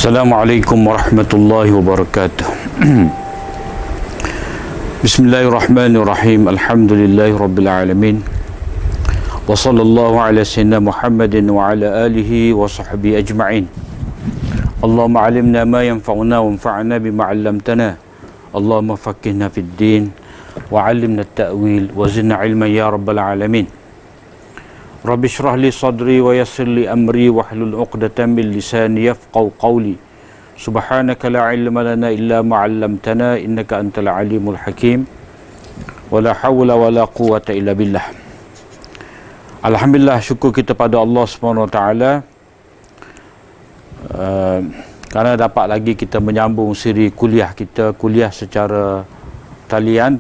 Assalamualaikum warahmatullahi wabarakatuh. Bismillahirrahmanirrahim. Alhamdulillahi rabbil alamin. Wa sallallahu ala sayyidina Muhammadin wa ala alihi wa sahbihi ajma'in. Allahumma alimna ma yanfa'una wa anfa'na bima 'allamtana. Allahumma faqqihna fid din wa 'allimna at-ta'wil wa zidna 'ilman ya rabbal alamin. Rabbi shrah li sadri wa yassir li amri wahlul 'uqdatam min lisani yafqahu qawli. Subhanaka la ilma lana illa ma 'allamtana innaka antal alimul hakim. Wa la hawla wa la quwwata illa billah. Alhamdulillah, syukur kita pada Allah Subhanahu wa taala kerana dapat lagi kita menyambung siri kuliah kita, kuliah secara talian.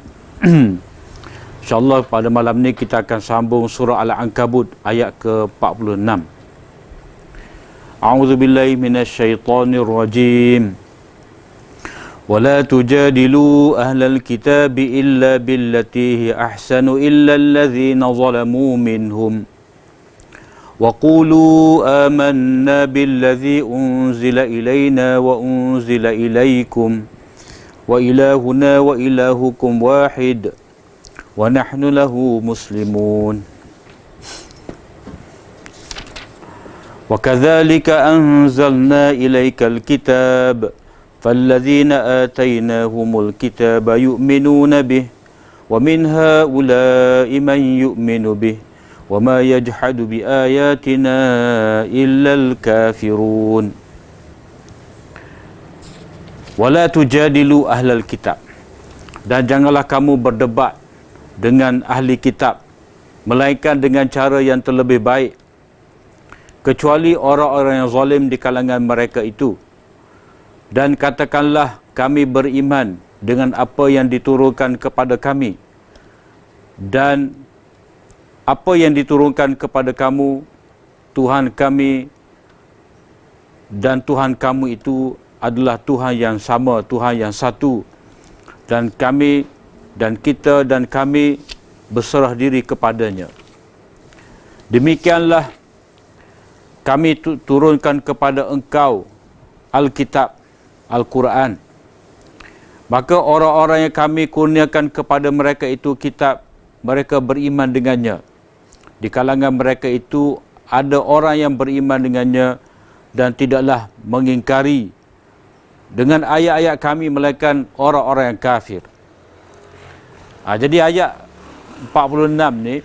InsyaAllah pada malam ni kita akan sambung surah Al-Ankabut ayat ke-46. A'udzubillahi minasyaitonir rajim. Wala tujadilu ahlal kitabi illa billati hi ahsanu illa alladhina zalamu minhum. Wa qulu amanna billadhi unzila ilayna wa unzila ilaykum wa ilahuna wa ilahukum wahid. Wa nahnu lahu muslimun. Wa kadzalika anzalna ilaikal kitab falladzina atainahumul kitaba yu'minuna bih wa min haula'i man yu'minu bih wa ma yajhadu bi ayatina illal kafirun. Wala tujadilu ahlal kitab, dan janganlah kamu berdebat dengan ahli kitab, melainkan dengan cara yang terlebih baik, kecuali orang-orang yang zalim di kalangan mereka itu. Dan katakanlah, kami beriman dengan apa yang diturunkan kepada kami, dan apa yang diturunkan kepada kamu Tuhan kami, dan Tuhan kamu itu adalah Tuhan yang sama, Tuhan yang satu, dan kami dan kita dan kami berserah diri kepadanya. Demikianlah kami turunkan kepada engkau Alkitab, Al-Quran. Maka orang-orang yang kami kurniakan kepada mereka itu kitab, mereka beriman dengannya. Di kalangan mereka itu ada orang yang beriman dengannya dan tidaklah mengingkari dengan ayat-ayat kami melainkan orang-orang yang kafir. Jadi ayat 46 ni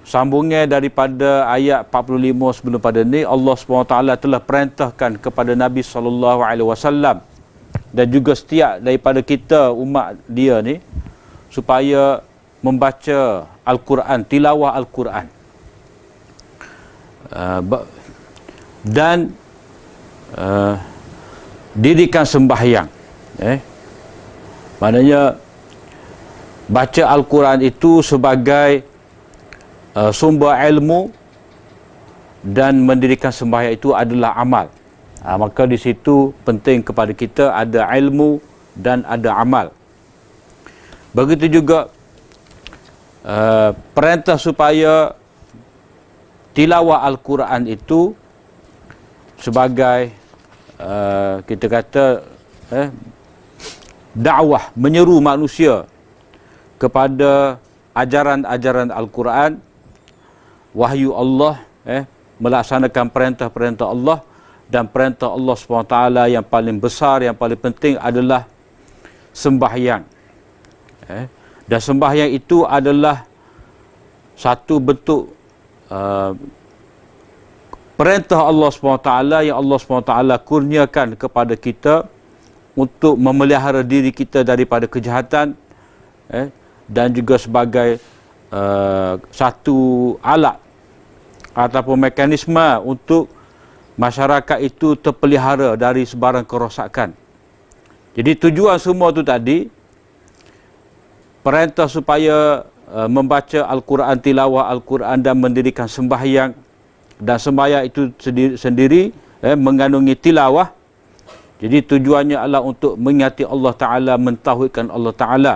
sambungnya daripada ayat 45 sebelum pada ni. Allah SWT telah perintahkan kepada Nabi SAW dan juga setiap daripada kita umat dia ni supaya membaca Al-Quran, tilawah Al-Quran, dan dirikan sembahyang. Maknanya baca Al-Quran itu sebagai sumber ilmu, dan mendirikan sembahyang itu adalah amal. Maka di situ penting kepada kita ada ilmu dan ada amal. Begitu juga perintah supaya tilawah Al-Quran itu sebagai kita kata dakwah, menyeru manusia kepada ajaran-ajaran Al-Quran, wahyu Allah, melaksanakan perintah-perintah Allah. Dan perintah Allah SWT yang paling besar, yang paling penting adalah sembahyang. Dan sembahyang itu adalah satu bentuk perintah Allah SWT yang Allah SWT kurniakan kepada kita untuk memelihara diri kita daripada kejahatan, dan juga sebagai satu alat ataupun mekanisme untuk masyarakat itu terpelihara dari sebarang kerosakan. Jadi tujuan semua tu tadi, perintah supaya membaca Al-Quran, tilawah Al-Quran dan mendirikan sembahyang, dan sembahyang itu sendiri mengandungi tilawah. Jadi tujuannya adalah untuk mengingati Allah Ta'ala, mentauhidkan Allah Ta'ala.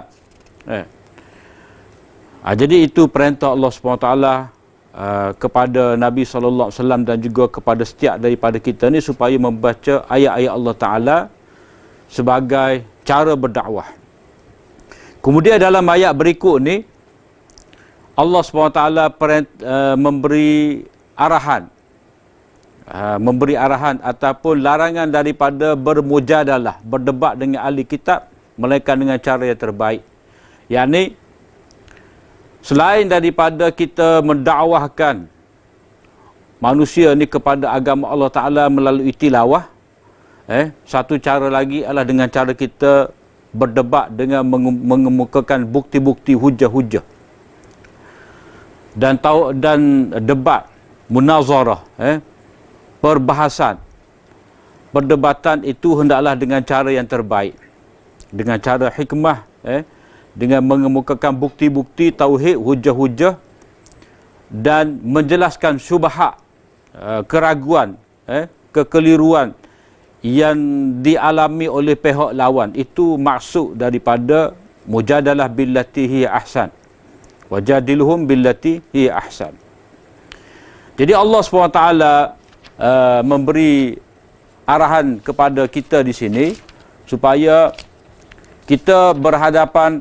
Jadi itu perintah Allah SWT kepada Nabi SAW dan juga kepada setiap daripada kita ni supaya membaca ayat-ayat Allah Ta'ala sebagai cara berdakwah. Kemudian dalam ayat berikut ni Allah SWT memberi arahan ataupun larangan daripada bermujadalah, berdebat dengan ahli kitab melainkan dengan cara yang terbaik. Yakni selain daripada kita mendakwahkan manusia ni kepada agama Allah Ta'ala melalui tilawah, satu cara lagi adalah dengan cara kita berdebat dengan mengemukakan bukti-bukti hujah-hujah dan debat, munazarah, perbahasan, perdebatan itu hendaklah dengan cara yang terbaik, dengan cara hikmah, dengan mengemukakan bukti-bukti tauhid, hujah-hujah dan menjelaskan syubhat, keraguan, kekeliruan yang dialami oleh pihak lawan. Itu maksud daripada mujadalah billati hiya ahsan. Wajadilhum billati hiya ahsan. Jadi Allah SWT memberi arahan kepada kita di sini supaya kita berhadapan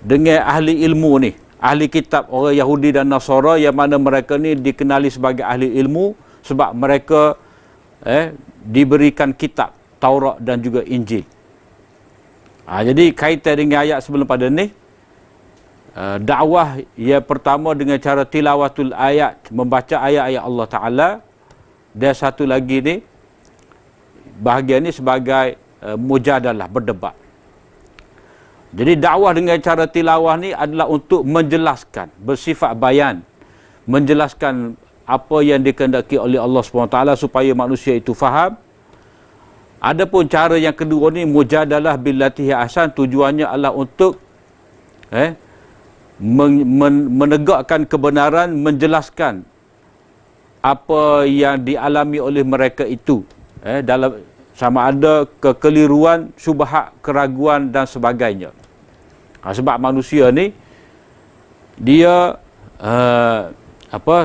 dengan ahli ilmu ni, ahli kitab, orang Yahudi dan Nasara, yang mana mereka ni dikenali sebagai ahli ilmu sebab mereka diberikan kitab Taurat dan juga Injil. Jadi kaitan dengan ayat sebelum pada ni, dakwah yang pertama dengan cara tilawatul ayat, membaca ayat-ayat Allah Ta'ala, dan satu lagi ni bahagian ni sebagai mujadalah, berdebat. Jadi dakwah dengan cara tilawah ni adalah untuk menjelaskan, bersifat bayan, menjelaskan apa yang dikehendaki oleh Allah SWT supaya manusia itu faham. Adapun cara yang kedua ni mujadalah billati hiya ahsan, tujuannya adalah untuk menegakkan kebenaran, menjelaskan apa yang dialami oleh mereka itu, dalam sama ada kekeliruan, syubhat, keraguan dan sebagainya. Sebab manusia ni dia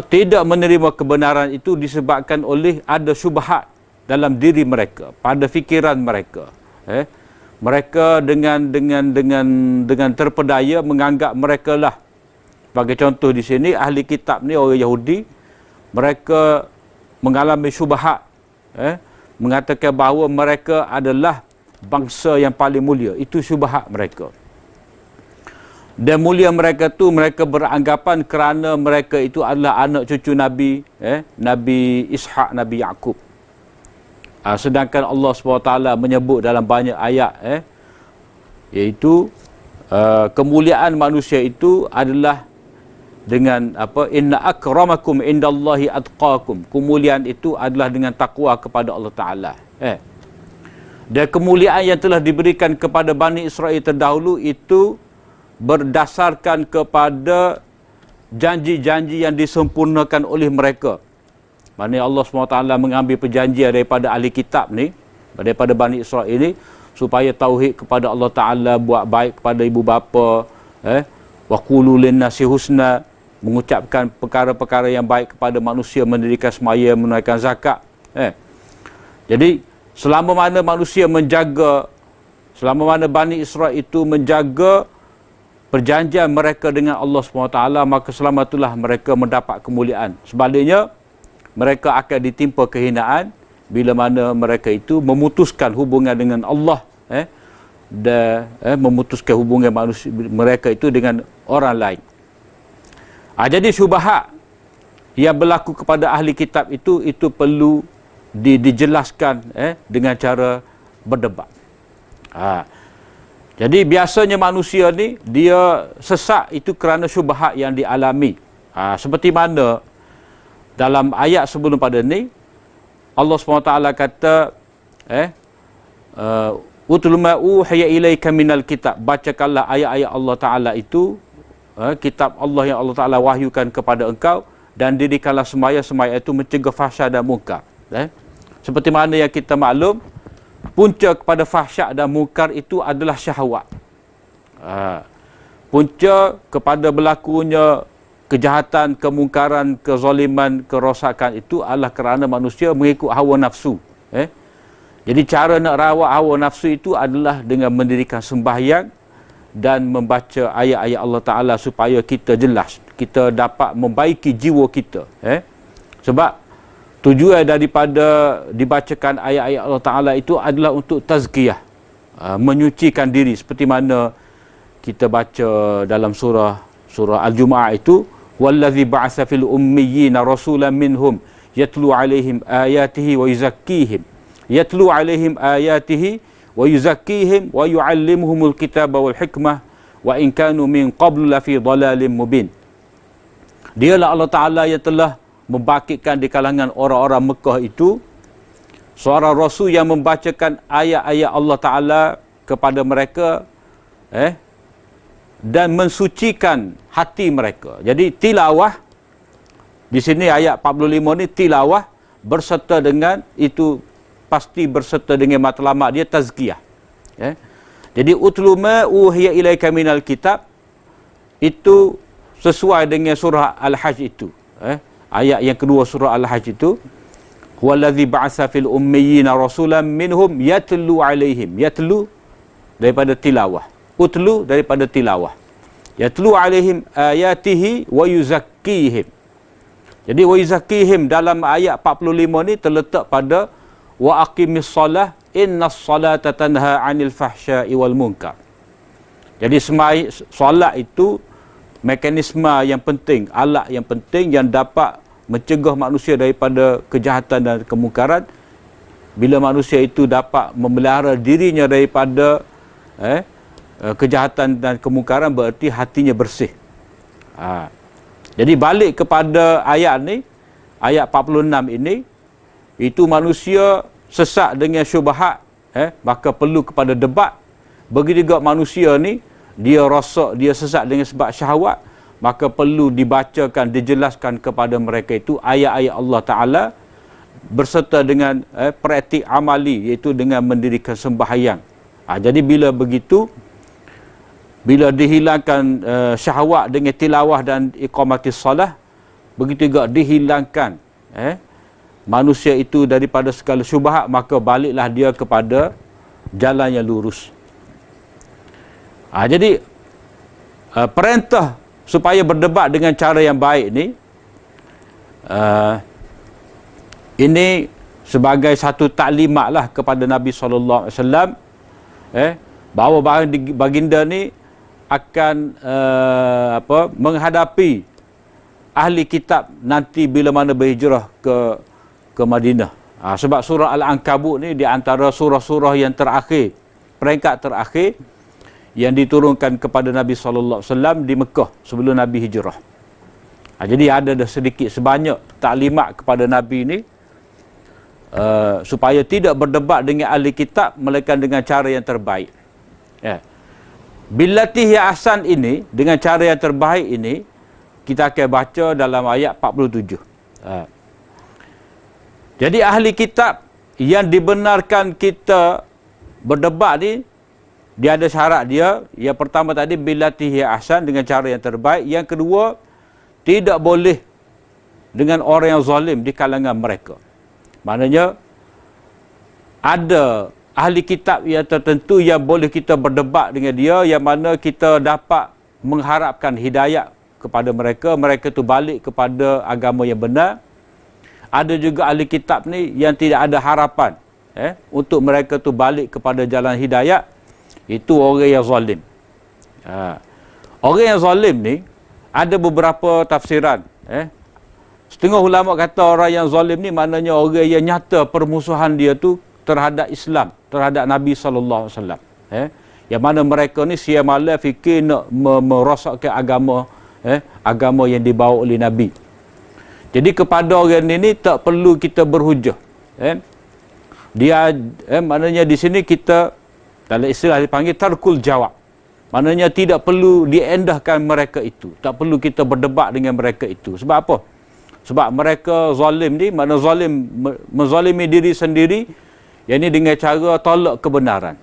tidak menerima kebenaran itu disebabkan oleh ada syubhat dalam diri mereka, pada fikiran mereka. Mereka dengan terpedaya menganggap mereka lah, sebagai contoh di sini ahli kitab ni, orang Yahudi, mereka mengalami syubhat, mengatakan bahawa mereka adalah bangsa yang paling mulia. Itu syubhat mereka. Dan mulia mereka tu, mereka beranggapan kerana mereka itu adalah anak cucu Nabi, Nabi Ishak, Nabi Yaqub. Sedangkan Allah SWT menyebut dalam banyak ayat, iaitu kemuliaan manusia itu adalah dengan apa? Inna akramakum indallahi atqakum. Kemuliaan itu adalah dengan takwa kepada Allah Ta'ala. Dan kemuliaan yang telah diberikan kepada Bani Israel terdahulu itu berdasarkan kepada janji-janji yang disempurnakan oleh mereka. Maksudnya Allah SWT mengambil perjanjian daripada ahli kitab ni, daripada Bani Israel ni, supaya tauhid kepada Allah Ta'ala, buat baik kepada ibu bapa, wa qulu linnasi husna, mengucapkan perkara-perkara yang baik kepada manusia, mendirikan semaya, menunaikan zakat. Jadi selama mana manusia menjaga, selama mana Bani Israel itu menjaga perjanjian mereka dengan Allah SWT, maka selama itulah mereka mendapat kemuliaan. Sebaliknya, mereka akan ditimpa kehinaan bila mana mereka itu memutuskan hubungan dengan Allah, dan memutuskan hubungan manusia mereka itu dengan orang lain. Jadi syubhat yang berlaku kepada ahli kitab itu perlu dijelaskan dengan cara berdebat. Jadi biasanya manusia ni dia sesat itu kerana syubhat yang dialami. Seperti mana dalam ayat sebelum pada ni Allah SWT kata Utul ma uhiya ilaika minal kitab, bacakanlah ayat-ayat Allah Ta'ala itu, kitab Allah yang Allah Ta'ala wahyukan kepada engkau, dan dirikanlah semaya-semaya itu mencegah fahsyat dan munkar. Seperti mana yang kita maklum, punca kepada fahsyat dan munkar itu adalah syahwat. Punca kepada berlakunya kejahatan, kemungkaran, kezaliman, kerosakan itu adalah kerana manusia mengikut hawa nafsu. Jadi cara nak rawat hawa nafsu itu adalah dengan mendirikan sembahyang dan membaca ayat-ayat Allah Ta'ala supaya kita jelas, kita dapat membaiki jiwa kita. Sebab tujuan daripada dibacakan ayat-ayat Allah Ta'ala itu adalah untuk tazkiyah, menyucikan diri, seperti mana kita baca dalam surah Al-Jumu'ah itu, wallazi ba'atsa fil ummiyina rasulan minhum yatlu alaihim ayatihi wa yuzakkihim wa yuzakkihim wa yu'allimuhumul kitaba wal hikmah wa in kanu min qablu lafi dhalalin mubin. Dialah Allah Ta'ala yang telah membangkitkan di kalangan orang-orang Mekah itu seorang rasul yang membacakan ayat-ayat Allah Ta'ala kepada mereka, dan mensucikan hati mereka. Jadi tilawah di sini ayat 45 ni, tilawah berserta dengan itu, pasti berserta dengan matlamat dia tazkiyah. Jadi utlu ma uhiya ilaika minal kitab itu sesuai dengan surah Al-Hajj itu. Ayat yang kedua surah Al-Hajj itu, wallazi ba'atsa fil ummiyina rasulan minhum yatlu alaihim. Yatlu daripada tilawah, utlu daripada tilawah. Yatlu alaihim ayatihi wa yuzakkihim. Jadi wa yuzakkihim dalam ayat 45 ni terletak pada wa aqimis salah innas salata tanha 'anil fahsya'i wal munkar. Jadi solat itu mekanisme yang penting, alat yang penting yang dapat mencegah manusia daripada kejahatan dan kemungkaran. Bila manusia itu dapat memelihara dirinya daripada kejahatan dan kemungkaran, berarti hatinya bersih. Jadi balik kepada ayat ni, ayat 46 ini, itu manusia sesat dengan syubhat, maka perlu kepada debat. Begitu juga manusia ni, dia rosak, dia sesat dengan sebab syahwat, maka perlu dibacakan, dijelaskan kepada mereka itu ayat-ayat Allah Ta'ala berserta dengan praktik amali, iaitu dengan mendirikan sembahyang. Jadi bila begitu, bila dihilangkan syahwat dengan tilawah dan iqamatis salah, begitu juga dihilangkan manusia itu daripada segala syubhat, maka baliklah dia kepada jalan yang lurus. Jadi perintah supaya berdebat dengan cara yang baik ni, ini sebagai satu taklimat lah kepada Nabi SAW, bahawa baginda ni akan menghadapi ahli kitab nanti bila mana berhijrah ke Madinah. Sebab surah Al-Ankabut ni di antara surah-surah yang terakhir, peringkat terakhir yang diturunkan kepada Nabi SAW di Mekah sebelum Nabi hijrah. Jadi ada dah sedikit sebanyak taklimat kepada Nabi ni, supaya tidak berdebat dengan ahli kitab melainkan dengan cara yang terbaik. Billati hiya ahsan ini, dengan cara yang terbaik ini, kita akan baca dalam ayat 47. Jadi ahli kitab yang dibenarkan kita berdebat ni, dia ada syarat dia. Yang pertama tadi, billati hiya ahsan, dengan cara yang terbaik. Yang kedua, tidak boleh dengan orang yang zalim di kalangan mereka. Maknanya ada ahli kitab yang tertentu yang boleh kita berdebat dengan dia, yang mana kita dapat mengharapkan hidayah kepada mereka, mereka tu balik kepada agama yang benar. Ada juga ahli kitab ni yang tidak ada harapan untuk mereka tu balik kepada jalan hidayah. Itu orang yang zalim. Orang yang zalim ni ada beberapa tafsiran. Setengah ulama kata orang yang zalim ni maknanya orang yang nyata permusuhan dia tu terhadap Islam, terhadap Nabi SAW. Yang mana mereka ni siang malam fikir nak merosakkan agama, agama yang dibawa oleh Nabi. Jadi kepada orang ini tak perlu kita berhujah. Dia maknanya di sini kita dalam istilah dipanggil tarkul jawab. Maknanya tidak perlu diendahkan mereka itu. Tak perlu kita berdebat dengan mereka itu. Sebab apa? Sebab mereka zalim ni, makna zalim, menzalimi diri sendiri, yang ini dengan cara tolak kebenaran.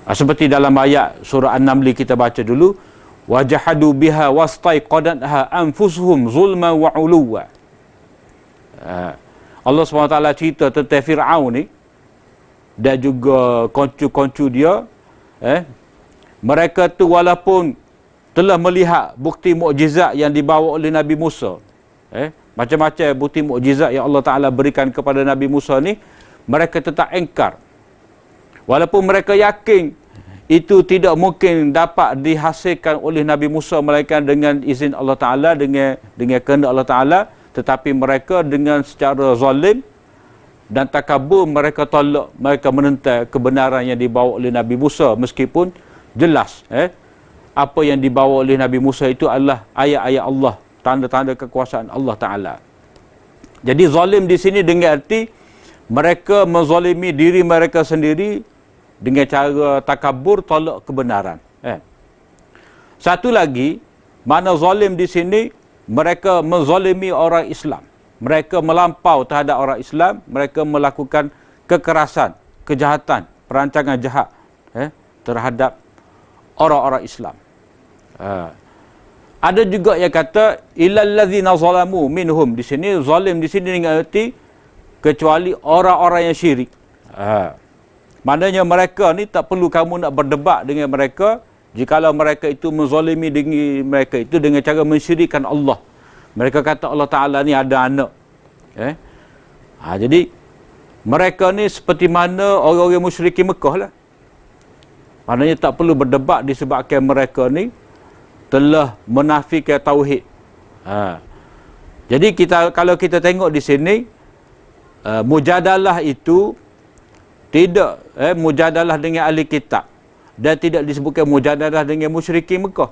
Seperti dalam ayat surah An-Naml kita baca dulu, wajahadu biha wastaiqadatha anfusuhum zulman wa uluwa. Allah SWT cerita tentang Fir'aun ni dan juga koncu-koncu dia, mereka tu walaupun telah melihat bukti mukjizat yang dibawa oleh Nabi Musa, macam-macam bukti mukjizat yang Allah Ta'ala berikan kepada Nabi Musa ni, mereka tetap engkar. Walaupun mereka yakin itu tidak mungkin dapat dihasilkan oleh Nabi Musa melainkan dengan izin Allah Ta'ala, dengan kehendak Allah Ta'ala, tetapi mereka dengan secara zalim dan takabur mereka tolak, mereka menentang kebenaran yang dibawa oleh Nabi Musa, meskipun jelas apa yang dibawa oleh Nabi Musa itu adalah ayat-ayat Allah, tanda-tanda kekuasaan Allah Ta'ala. Jadi zalim di sini dengan arti mereka menzalimi diri mereka sendiri dengan cara takabur, tolak kebenaran. Satu lagi, mana zalim di sini, mereka menzalimi orang Islam. Mereka melampau terhadap orang Islam, mereka melakukan kekerasan, kejahatan, perancangan jahat terhadap orang-orang Islam. Ada juga yang kata illal ladzina zalamu minhum, di sini zalim di sini dengan arti kecuali orang-orang yang syirik. Maknanya mereka ni tak perlu kamu nak berdebat dengan mereka jikalau mereka itu menzalimi diri mereka itu dengan cara mensyirikkan Allah. Mereka kata Allah Ta'ala ni ada anak. Jadi mereka ni seperti mana orang-orang musyrikin Mekah lah. Maknanya tak perlu berdebat disebabkan mereka ni telah menafikan tauhid. Jadi kalau kita tengok di sini, mujadalah itu tidak mujadalah dengan ahli kitab dan tidak disebutkan mujadalah dengan musyrikin Mekah.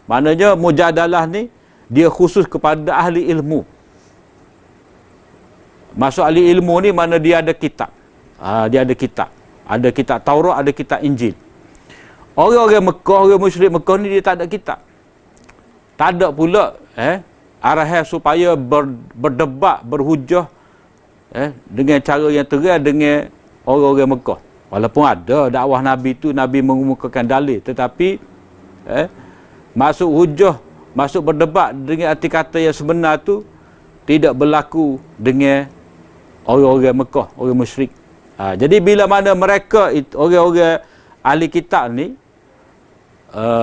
Maknanya mujadalah ni dia khusus kepada ahli ilmu. Maksud ahli ilmu ni mana dia ada kitab. Dia ada kitab. Ada kitab Taurat, ada kitab Injil. Orang-orang Mekah, orang musyrik Mekah ni dia tak ada kitab. Tak ada pula arahan supaya berdebat, berhujah dengan cara yang terang dengan orang-orang Mekah. Walaupun ada dakwah Nabi tu, Nabi mengemukakan dalil, tetapi masuk hujah, masuk berdebat dengan arti kata yang sebenar tu tidak berlaku dengan orang-orang Mekah, orang musyrik. Jadi bila mana mereka orang-orang ahli kitab ni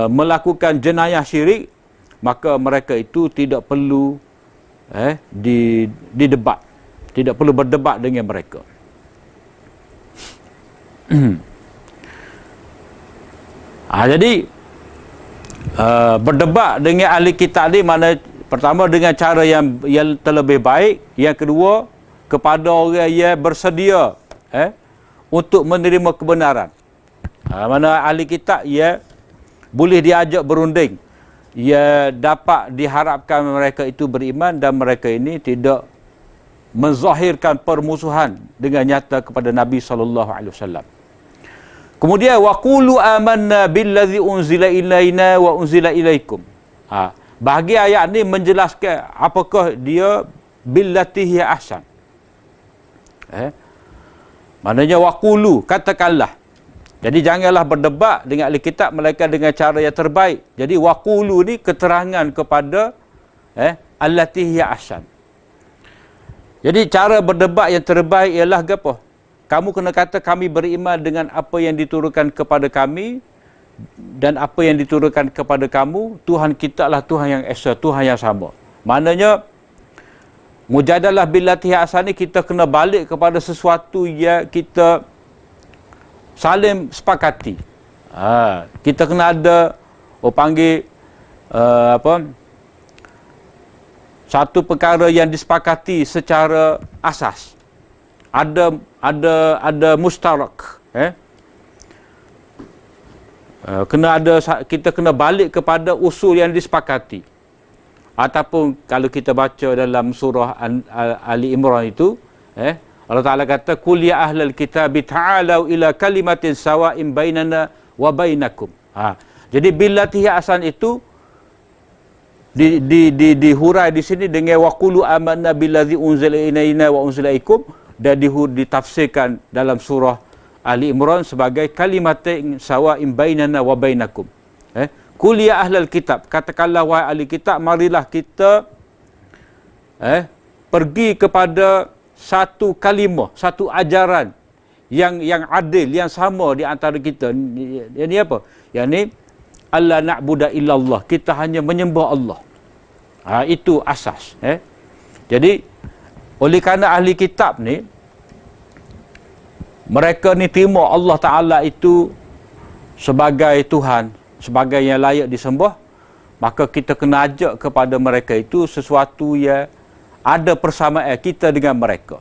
melakukan jenayah syirik, maka mereka itu tidak perlu didebat, tidak perlu berdebat dengan mereka. Jadi berdebat dengan ahli kitab ni mana pertama dengan cara yang terlebih baik, yang kedua kepada orang yang bersedia untuk menerima kebenaran. Mana ahli kitab ia boleh diajak berunding, ia dapat diharapkan mereka itu beriman dan mereka ini tidak menzahirkan permusuhan dengan nyata kepada Nabi SAW. Kemudian waqulu amanna billazi unzila ilaina wa unzila ilaikum. Bagi ayat ni menjelaskan apakah dia billati hiya ahsan. Maknanya waqulu, katakanlah. Jadi janganlah berdebat dengan ahli kitab melainkan dengan cara yang terbaik. Jadi waqulu ni keterangan kepada allati hiya ahsan. Jadi cara berdebat yang terbaik ialah apa? Kamu kena kata kami beriman dengan apa yang diturunkan kepada kami dan apa yang diturunkan kepada kamu. Tuhan kita adalah Tuhan yang esa, Tuhan yang sama. Maknanya mujadalah billati ahsan ni kita kena balik kepada sesuatu yang kita saling sepakati. Kita kena ada satu perkara yang disepakati secara asas. Ada mustarak. Kita kena balik kepada usul yang disepakati. Ataupun kalau kita baca dalam surah Ali Imran itu, Allah Ta'ala kata, Qul ya ahlal kitabi ta'alau ila kalimatin sawa'in bainana wa bainakum. Jadi billati ahsan itu dihurai di sini dengan waqulu amanna billazi unzila ilaina wa unzila ilaikum, dan ditafsirkan dalam surah Ali Imran sebagai kalimatin sawa'in bainana wa bainakum. Qul ya ahlal kitab, katakanlah wahai ahli kitab, marilah kita pergi kepada satu kalimah, satu ajaran yang adil, yang sama di antara kita. Yang ni apa? Yang ni alla na'budu illallah, kita hanya menyembah Allah. Itu asas. Jadi oleh kerana ahli kitab ni, mereka ni terima Allah Ta'ala itu sebagai Tuhan, sebagai yang layak disembah, maka kita kena ajak kepada mereka itu sesuatu yang ada persamaan kita dengan mereka.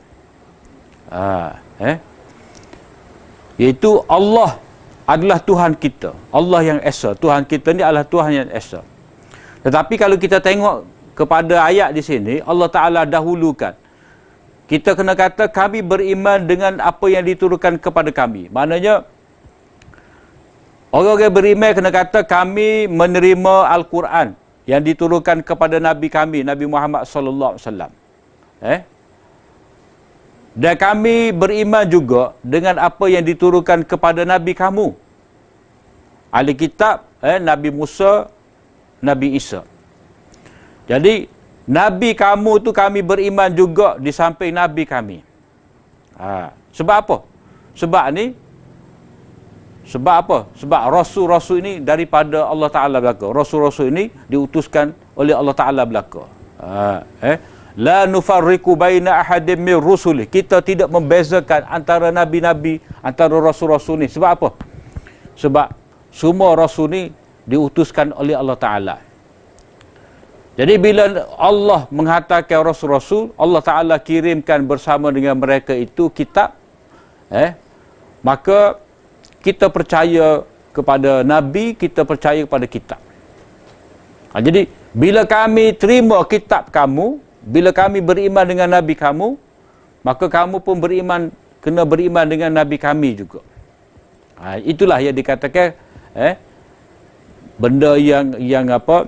Iaitu Allah adalah Tuhan kita. Allah yang Esa. Tuhan kita ni adalah Tuhan yang Esa. Tetapi kalau kita tengok kepada ayat di sini, Allah Ta'ala dahulukan. Kita kena kata kami beriman dengan apa yang diturunkan kepada kami. Maknanya, orang-orang beriman kena kata kami menerima Al-Quran yang diturunkan kepada Nabi kami, Nabi Muhammad sallallahu alaihi wasallam. Dan kami beriman juga dengan apa yang diturunkan kepada Nabi kamu, ahli kitab, Nabi Musa, Nabi Isa. Jadi, Nabi kamu tu kami beriman juga di samping Nabi kami. Sebab apa? Sebab apa? Sebab Rasul-Rasul ini daripada Allah Ta'ala belaka. Rasul-Rasul ini diutuskan oleh Allah Ta'ala belaka. La nufarriqu baina ahadin min rusuli. Kita tidak membezakan antara Nabi-Nabi, antara Rasul-Rasul ini. Sebab apa? Sebab semua Rasul ini diutuskan oleh Allah Ta'ala. Jadi bila Allah menghantarkan Rasul-Rasul, Allah Ta'ala kirimkan bersama dengan mereka itu kitab, maka kita percaya kepada Nabi, kita percaya kepada kitab. Jadi bila kami terima kitab kamu, bila kami beriman dengan Nabi kamu, maka kamu pun kena beriman dengan Nabi kami juga. Itulah yang dikatakan benda yang apa,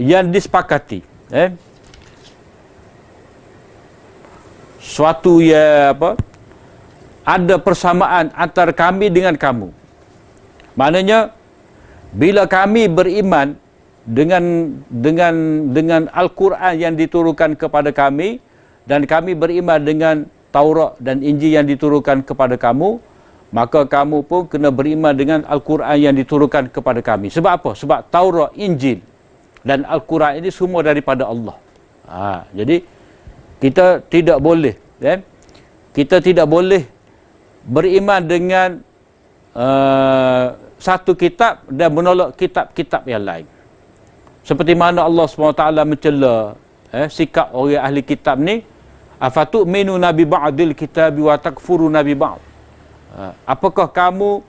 yang disepakati, suatu yang apa, ada persamaan antara kami dengan kamu. Maknanya bila kami beriman dengan Al-Quran yang diturunkan kepada kami, dan kami beriman dengan Taurat dan Injil yang diturunkan kepada kamu, maka kamu pun kena beriman dengan Al-Quran yang diturunkan kepada kami. Sebab apa? Sebab Taurat, Injil dan Al-Quran ini semua daripada Allah. Jadi kita tidak boleh, kita tidak boleh beriman dengan satu kitab dan menolak kitab-kitab yang lain. Seperti mana Allah SWT mencela sikap orang ahli kitab ni, afatu'minu nabi ba'dil kitabi wa takfuru nabi ba'd. Apakah kamu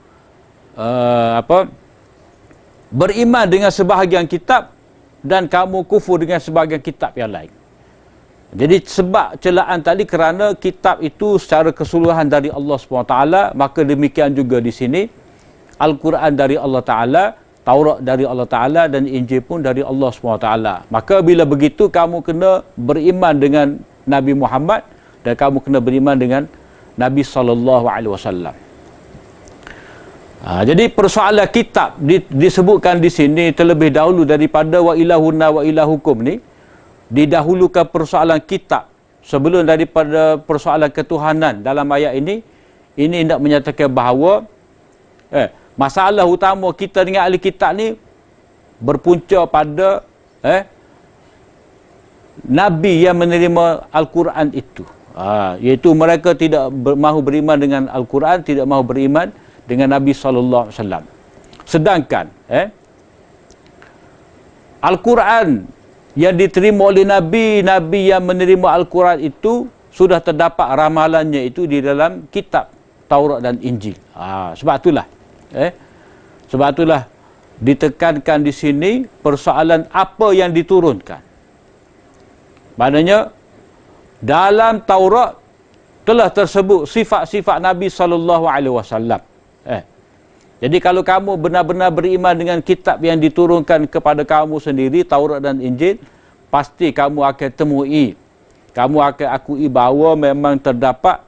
beriman dengan sebahagian kitab dan kamu kufur dengan sebahagian kitab yang lain? Jadi sebab celaan tadi kerana kitab itu secara keseluruhan dari Allah SWT, maka demikian juga di sini Al-Quran dari Allah Ta'ala, Taurat dari Allah Ta'ala dan Injil pun dari Allah SWT. Maka bila begitu kamu kena beriman dengan Nabi Muhammad dan kamu kena beriman dengan Nabi SAW. Jadi persoalan kitab disebutkan di sini terlebih dahulu daripada wa ilahuna wa ilahukum ni. Didahulukan persoalan kitab sebelum daripada persoalan ketuhanan dalam ayat ini. Ini hendak menyatakan bahawa masalah utama kita dengan ahli kitab ni berpunca pada Nabi yang menerima Al-Quran itu. Iaitu mereka tidak mahu beriman dengan Al-Quran, tidak mahu beriman dengan Nabi SAW. Sedangkan Al-Quran yang diterima oleh Nabi yang menerima Al-Quran itu sudah terdapat ramalannya itu di dalam kitab Taurat dan Injil. Sebab itulah ditekankan di sini persoalan apa yang diturunkan. Maknanya dalam Taurat telah tersebut sifat-sifat Nabi SAW. Jadi kalau kamu benar-benar beriman dengan kitab yang diturunkan kepada kamu sendiri, Taurat dan Injil, pasti kamu akan temui, kamu akan akui bahawa memang terdapat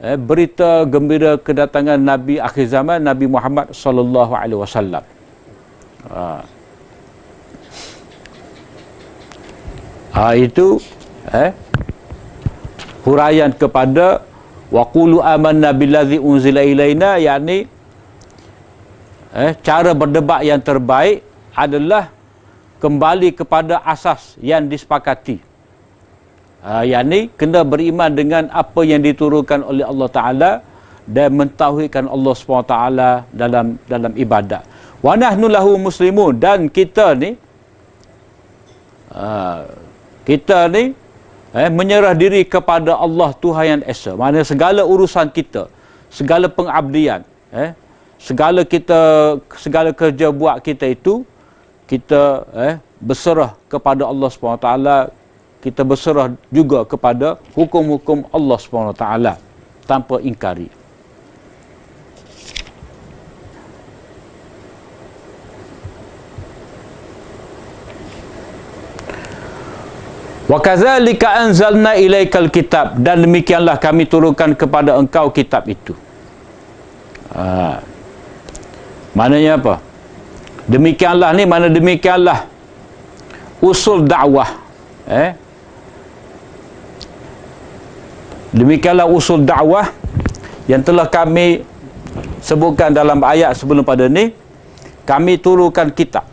berita gembira kedatangan Nabi akhir zaman, Nabi Muhammad sallallahu alaihi wasallam. Itu huraian kepada waqulu amanna billazi unzila ilaina, yakni cara berdebat yang terbaik adalah kembali kepada asas yang disepakati. Yakni kena beriman dengan apa yang diturunkan oleh Allah Ta'ala dan mentauhidkan Allah SWT dalam ibadat. Wa nahnu lahu muslimun, dan kita ni menyerah diri kepada Allah Tuhan yang Esa. Maksudnya segala urusan kita, segala pengabdian, segala kerja buat kita itu, kita berserah kepada Allah SWT. Kita berserah juga kepada hukum-hukum Allah SWT tanpa ingkari. Wa kadzalika anzalna ilaikal kitab, dan demikianlah kami turunkan kepada engkau kitab itu. Maknanya apa? Demikianlah ni, mana demikianlah usul dakwah. Demikianlah usul dakwah yang telah kami sebutkan dalam ayat sebelum pada ni. Kami turunkan kitab.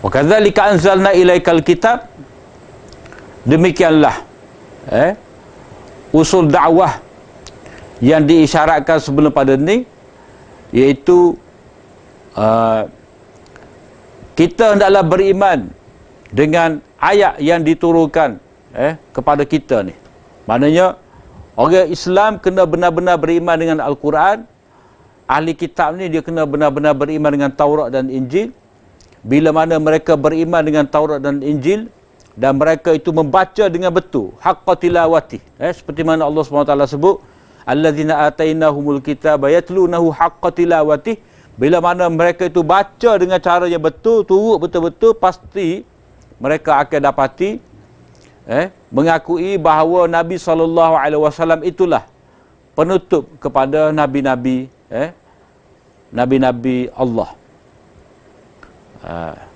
Wa kadzalika anzalna ilaikal kitab, demikianlah usul dakwah yang diisyaratkan sebelum pada ni, iaitu kita hendaklah beriman dengan ayat yang diturunkan kepada kita ni. Maknanya orang Islam kena benar-benar beriman dengan Al-Quran. Ahli kitab ni dia kena benar-benar beriman dengan Taurat dan Injil. Bila mana mereka beriman dengan Taurat dan Injil dan mereka itu membaca dengan betul, haqqa tilawati, seperti mana Allah SWT sebut, allazina atainahumul kitaba yatlunahu haqqa tilawati. Bila mana mereka itu baca dengan cara yang betul, turut betul-betul, pasti mereka akan dapati mengakui bahawa Nabi SAW itulah penutup kepada nabi-nabi, nabi-nabi Allah.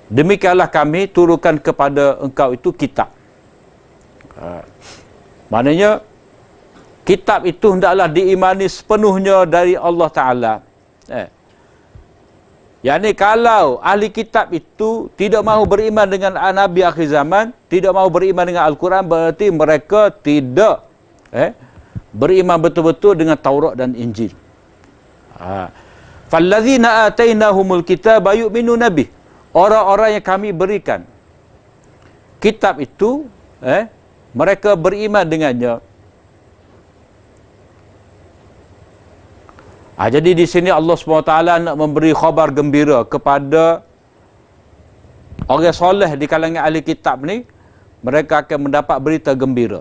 Demikianlah kami turunkan kepada engkau itu kitab. Maknanya kitab itu hendaklah diimani sepenuhnya dari Allah Ta'ala. Yang ni kalau ahli kitab itu tidak mahu beriman dengan Nabi akhir zaman, tidak mahu beriman dengan Al-Quran, berarti mereka tidak beriman betul-betul dengan Taurat dan Injil. Fallazina atainahumul kitaba yu'minuna bih. Orang-orang yang kami berikan kitab itu, mereka beriman dengannya. Jadi di sini Allah SWT nak memberi khabar gembira kepada orang soleh di kalangan ahli kitab ni. Mereka akan mendapat berita gembira.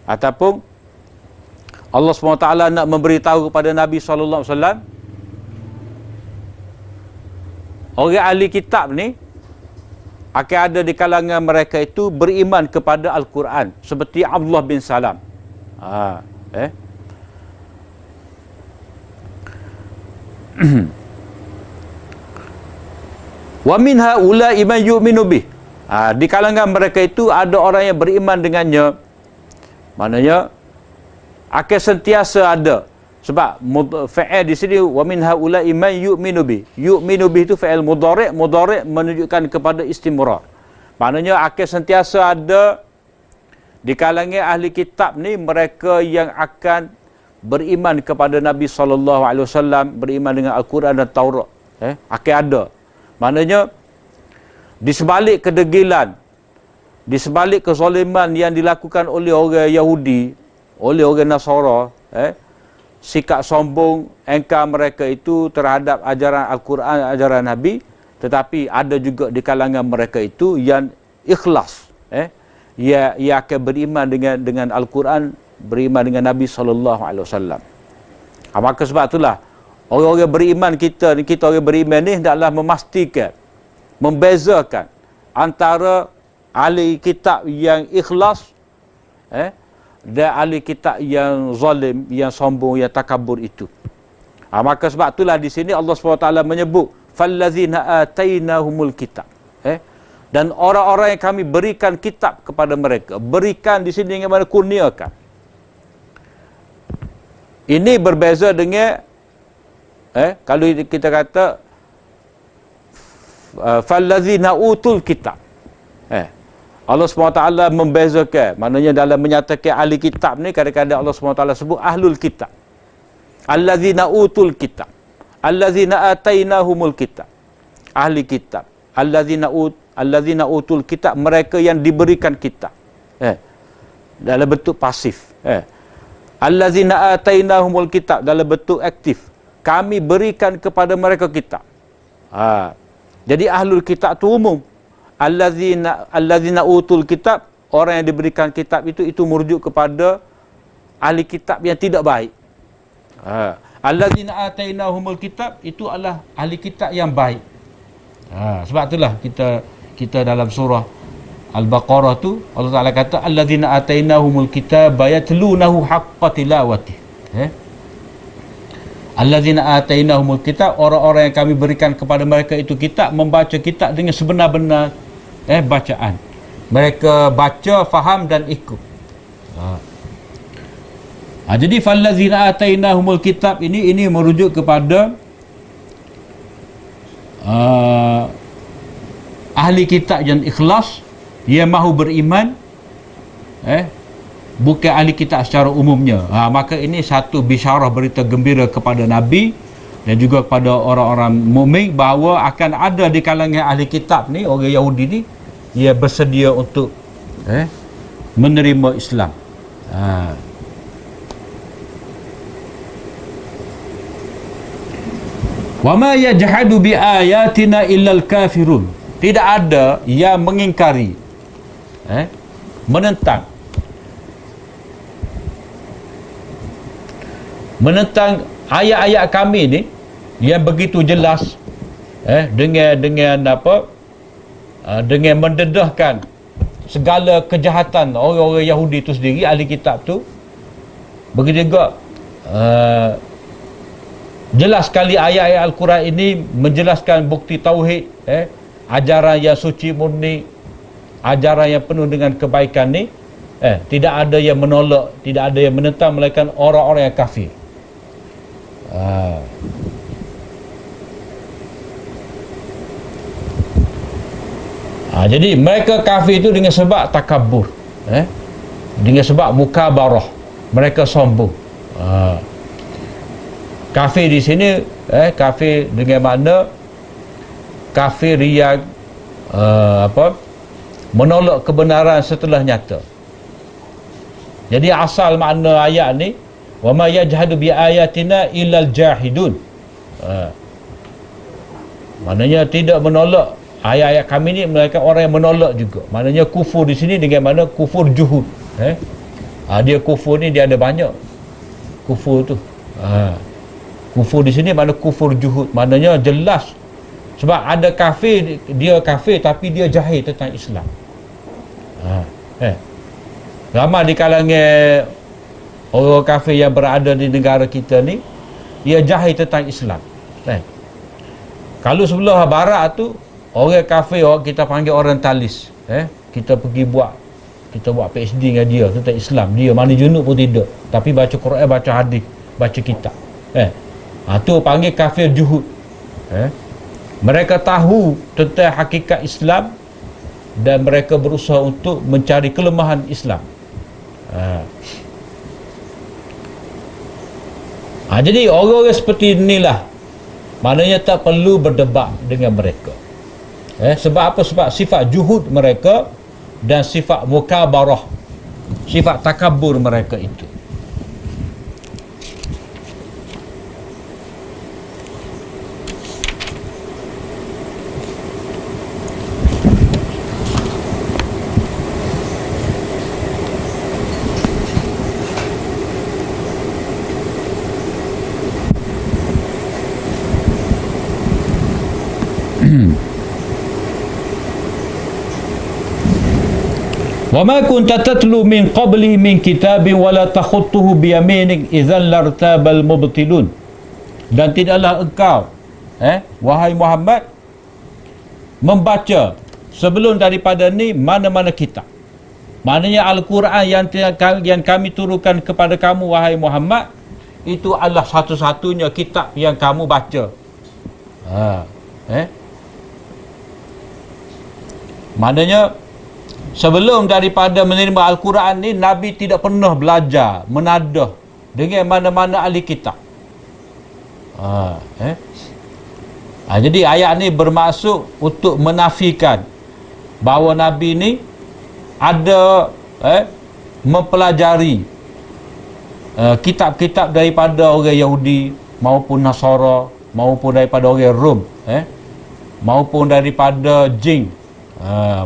Ataupun Allah SWT nak memberitahu kepada Nabi SAW, orang ahli kitab ni akan ada di kalangan mereka itu beriman kepada Al-Quran, seperti Abdullah bin Salam. Wa min haula'i man yu'minu bih. Di kalangan mereka itu ada orang yang beriman dengannya. Maknanya akan sentiasa ada. Sebab fa'il di sini wa min haula'i man yu'minu bih. Yu'minu bih itu fa'il mudhari', mudhari' menunjukkan kepada istimrar. Maknanya akan sentiasa ada di kalangan ahli kitab ni mereka yang akan beriman kepada Nabi SAW, beriman dengan Al-Quran dan Taurat. Akan ada. Maknanya di sebalik kedegilan, di sebalik kezaliman yang dilakukan oleh orang Yahudi, oleh orang Nasara, sikap sombong, engkar mereka itu terhadap ajaran Al-Quran, ajaran Nabi, tetapi ada juga di kalangan mereka itu yang ikhlas. Ia akan beriman dengan Al-Quran, beriman dengan Nabi SAW. Maka sebab itulah orang-orang beriman kita orang beriman ni hendaklah memastikan, membezakan antara ahli kitab yang ikhlas, dan ahli kitab yang zalim, yang sombong, yang takabur itu. Maka sebab itulah di sini Allah SWT menyebut fallazina atainahumul kitab. Dan orang-orang yang kami berikan kitab kepada mereka. Berikan di sini dengan mana kurniakan. Ini berbeza dengan kalau kita kata fallazina utul kitab. Allah SWT membezakan, maknanya dalam menyatakan ahli kitab ni kadang-kadang Allah SWT sebut ahlul kitab. Allazina utul kitab. Allazina atainahumul kitab. Ahli kitab. Allazina utul kitab, mereka yang diberikan kitab. Dalam bentuk pasif. Allazina atainahumul kitab dalam bentuk aktif. Kami berikan kepada mereka kitab. Jadi ahlul kitab itu umum. Allazina utul kitab, orang yang diberikan kitab itu merujuk kepada ahli kitab yang tidak baik. Allazina atainahumul kitab itu adalah ahli kitab yang baik. Sebab itulah kita dalam surah Al-Baqarah tu Allah Taala kata allazina atainahumul kitaba yatlunahu haqqa tilawati. Allazina atainahumul kitab, orang-orang yang kami berikan kepada mereka itu kitab, membaca kitab dengan sebenar-benar bacaan. Mereka baca, faham dan ikut. Jadi fallazina atainahumul kitab ini merujuk kepada ahli kitab yang ikhlas, yang mahu beriman, bukan ahli kitab secara umumnya. Maka ini satu bisyarah, berita gembira kepada Nabi dan juga kepada orang-orang mukmin bahawa akan ada di kalangan ahli kitab ni, orang Yahudi ni, ia bersedia untuk menerima Islam. Wa ma yajhadu bi ayatina illal kafirun. Tidak ada yang mengingkari, menentang ayat-ayat kami ni yang begitu jelas, dengan dengan mendedahkan segala kejahatan orang-orang Yahudi itu sendiri, ahli kitab tu. Begitu juga jelas sekali ayat-ayat Al-Quran ini menjelaskan bukti tauhid, ajaran yang suci murni, ajaran yang penuh dengan kebaikan ni. Tidak ada yang menolak, tidak ada yang menentang, melainkan orang-orang yang kafir. Jadi mereka kafir itu dengan sebab takabur, dengan sebab mukabarah, mereka sombong. Kafir di sini kafir dengan makna kafir yang menolak kebenaran setelah nyata. Jadi asal makna ayat ni wa ma yajhadu bi ayatina illal jahidun. Maknanya tidak menolak ayat-ayat kami ni melainkan orang yang menolak juga. Maknanya kufur di sini dengan mana kufur juhud. Dia kufur ni dia ada banyak. Kufur tu. Kufur di sini mana kufur juhud. Maknanya jelas. Sebab ada kafir, dia kafir tapi dia jahil tentang Islam. Ramai di kalangan orang kafir yang berada di negara kita ni, dia jahil tentang Islam. Kalau sebelah barat tu, orang kafir, kita panggil orientalis. Kita buat PhD dengan dia tentang Islam. Dia mana junub pun tidak, tapi baca Quran, baca hadis, baca kitab. Tu panggil kafir juhud. Mereka tahu tentang hakikat Islam dan mereka berusaha untuk mencari kelemahan Islam. Jadi orang-orang seperti inilah maknanya tak perlu berdebat dengan mereka. Sebab apa? Sebab sifat juhud mereka dan sifat mukabarah, sifat takabur mereka itu. Wa ma kunta tatlu min qabli min kitabin wa la takhutuhu bi yaminik idzan lartabal mubtilun. Dan tidaklah engkau wahai Muhammad membaca sebelum daripada ni mana-mana kitab. Maknanya Al-Quran yang kami turunkan kepada kamu wahai Muhammad, itu adalah satu-satunya kitab yang kamu baca. Maknanya sebelum daripada menerima Al-Quran ni, Nabi tidak pernah belajar menadah dengan mana-mana ahli kitab. Jadi ayat ni bermaksud untuk menafikan bahawa Nabi ni ada mempelajari kitab-kitab daripada orang Yahudi maupun Nasara maupun daripada orang Rom, maupun daripada jin,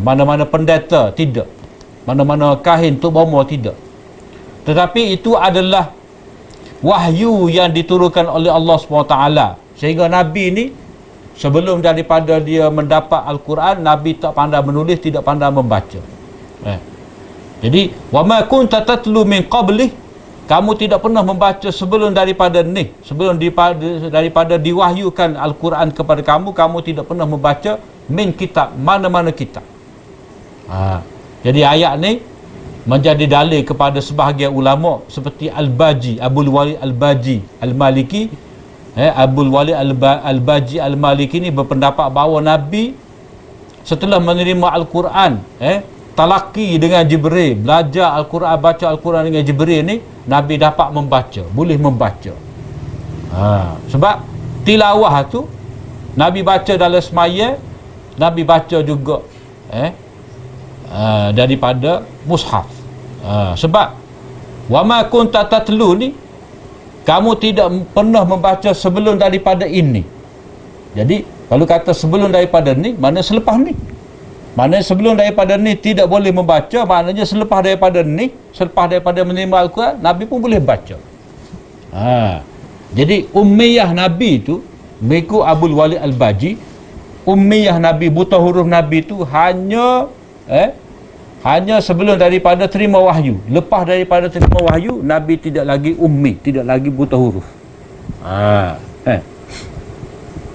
mana-mana pendeta, tidak, mana-mana kahin, tok bomo, tidak. Tetapi itu adalah wahyu yang diturunkan oleh Allah SWT, sehingga Nabi ni sebelum daripada dia mendapat Al-Quran, Nabi tak pandai menulis, tidak pandai membaca. Jadi wa ma kunta tatlu min qabli, kamu tidak pernah membaca sebelum daripada ni, sebelum daripada diwahyukan Al-Quran kepada kamu, kamu tidak pernah membaca min kitab, mana-mana kitab. Jadi ayat ni menjadi dalil kepada sebahagian ulama seperti Al-Baji, Abul Wali Al-Baji Al-Maliki. Abul Wali Al-Baji Al-Maliki ni berpendapat bahawa Nabi setelah menerima Al-Quran, talaki dengan Jibril, belajar Al-Quran, baca Al-Quran dengan Jibril ni, Nabi dapat membaca, boleh membaca. Sebab tilawah tu Nabi baca dalam semaya, Nabi baca juga daripada mushaf. Sebab wa ma kunta tatlu ni, kamu tidak pernah membaca sebelum daripada ini. Jadi kalau kata sebelum daripada ni, mana selepas ni. Maknanya sebelum daripada ni tidak boleh membaca, maknanya selepas daripada ni, selepas daripada menerima Al-Quran, Nabi pun boleh baca. Jadi ummiyah Nabi tu, mengikut Abul Wali Al-Baji, ummiyah Nabi, buta huruf Nabi tu hanya sebelum daripada terima wahyu. Lepas daripada terima wahyu, Nabi tidak lagi ummi, tidak lagi buta huruf.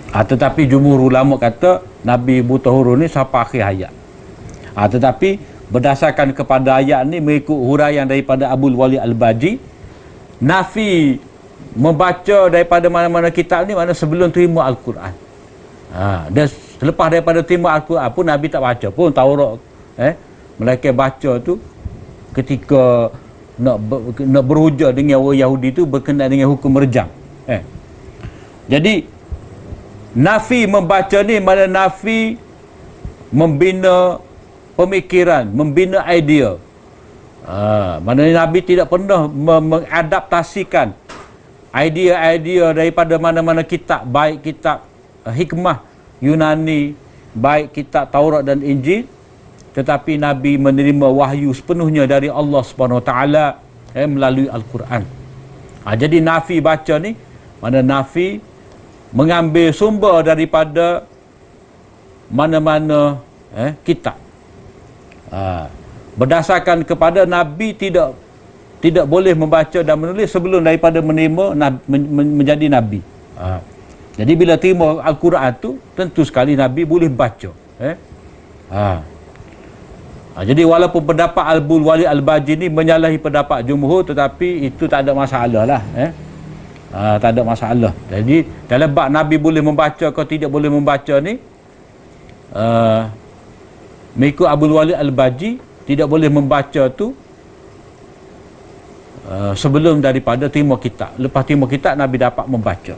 Tetapi jumhur ulama kata Nabi buta huruf ni sampai akhir hayat. Tetapi berdasarkan kepada ayat ni, mengikut huraian daripada Abul Wali Al-Baji, nafi membaca daripada mana-mana kitab ni mana sebelum terima Al-Quran. Dan selepas daripada terima Al-Quran pun Nabi tak baca pun. Taurat mereka baca tu ketika nak berhujah dengan orang Yahudi tu berkenaan dengan hukum rejam. Jadi nafi membaca ni mana nafi membina pemikiran, membina idea. Maknanya Nabi tidak pernah mengadaptasikan idea-idea daripada mana-mana kitab, baik kitab hikmah Yunani, baik kitab Taurat dan Injil, tetapi Nabi menerima wahyu sepenuhnya dari Allah SWT melalui Al-Quran. Jadi nafi baca ni mana nafi mengambil sumber daripada mana-mana kitab, berdasarkan kepada Nabi tidak boleh membaca dan menulis sebelum daripada menerima menjadi Nabi. Jadi bila terima Al-Quran tu, tentu sekali Nabi boleh baca. Jadi walaupun pendapat Abul Wali Al-Baji ni menyalahi pendapat jumhur, tetapi itu tak ada masalah lah. Tak ada masalah. Jadi dalam bab Nabi boleh membaca atau tidak boleh membaca ni, mengikut Abul Wali Al-Baji, tidak boleh membaca tu sebelum daripada terima kitab. Lepas terima kitab, Nabi dapat membaca.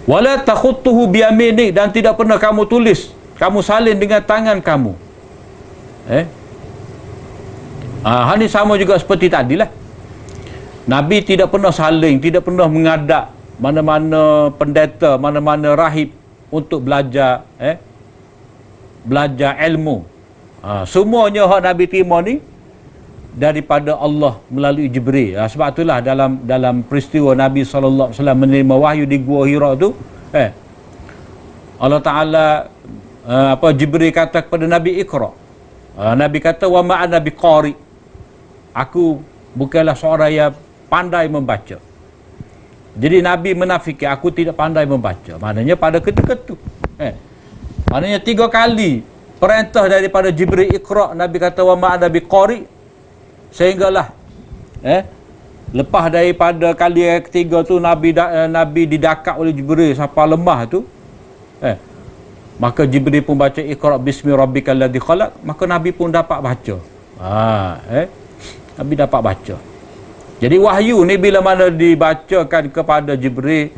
Wala takhutuhu biyaminik, dan tidak pernah kamu tulis, kamu salin dengan tangan kamu. Hal ni sama juga seperti tadilah. Nabi tidak pernah saling, tidak pernah mengadap mana-mana pendeta, mana-mana rahib untuk belajar belajar ilmu. Semuanya hak Nabi terima ni daripada Allah melalui Jibril. Sebab itulah dalam peristiwa Nabi SAW menerima wahyu di Gua Hira tu, Allah Ta'ala Jibril kata kepada Nabi, Iqra. Nabi kata wa ma ana biqari. Aku bukanlah seorang yang pandai membaca. Jadi Nabi menafiki aku tidak pandai membaca. Maknanya pada ketika itu maknanya 3 kali perintah daripada Jibril Iqra, Nabi kata wa ma ana biqari, sehinggalah lepas daripada kali yang ketiga tu Nabi didakak oleh Jibril sampai lemah tu, maka Jibril pun baca Iqra bismi rabbikal ladzi khalaq, maka Nabi pun dapat baca. Nabi dapat baca. Jadi wahyu ni bila mana dibacakan kepada Jibril,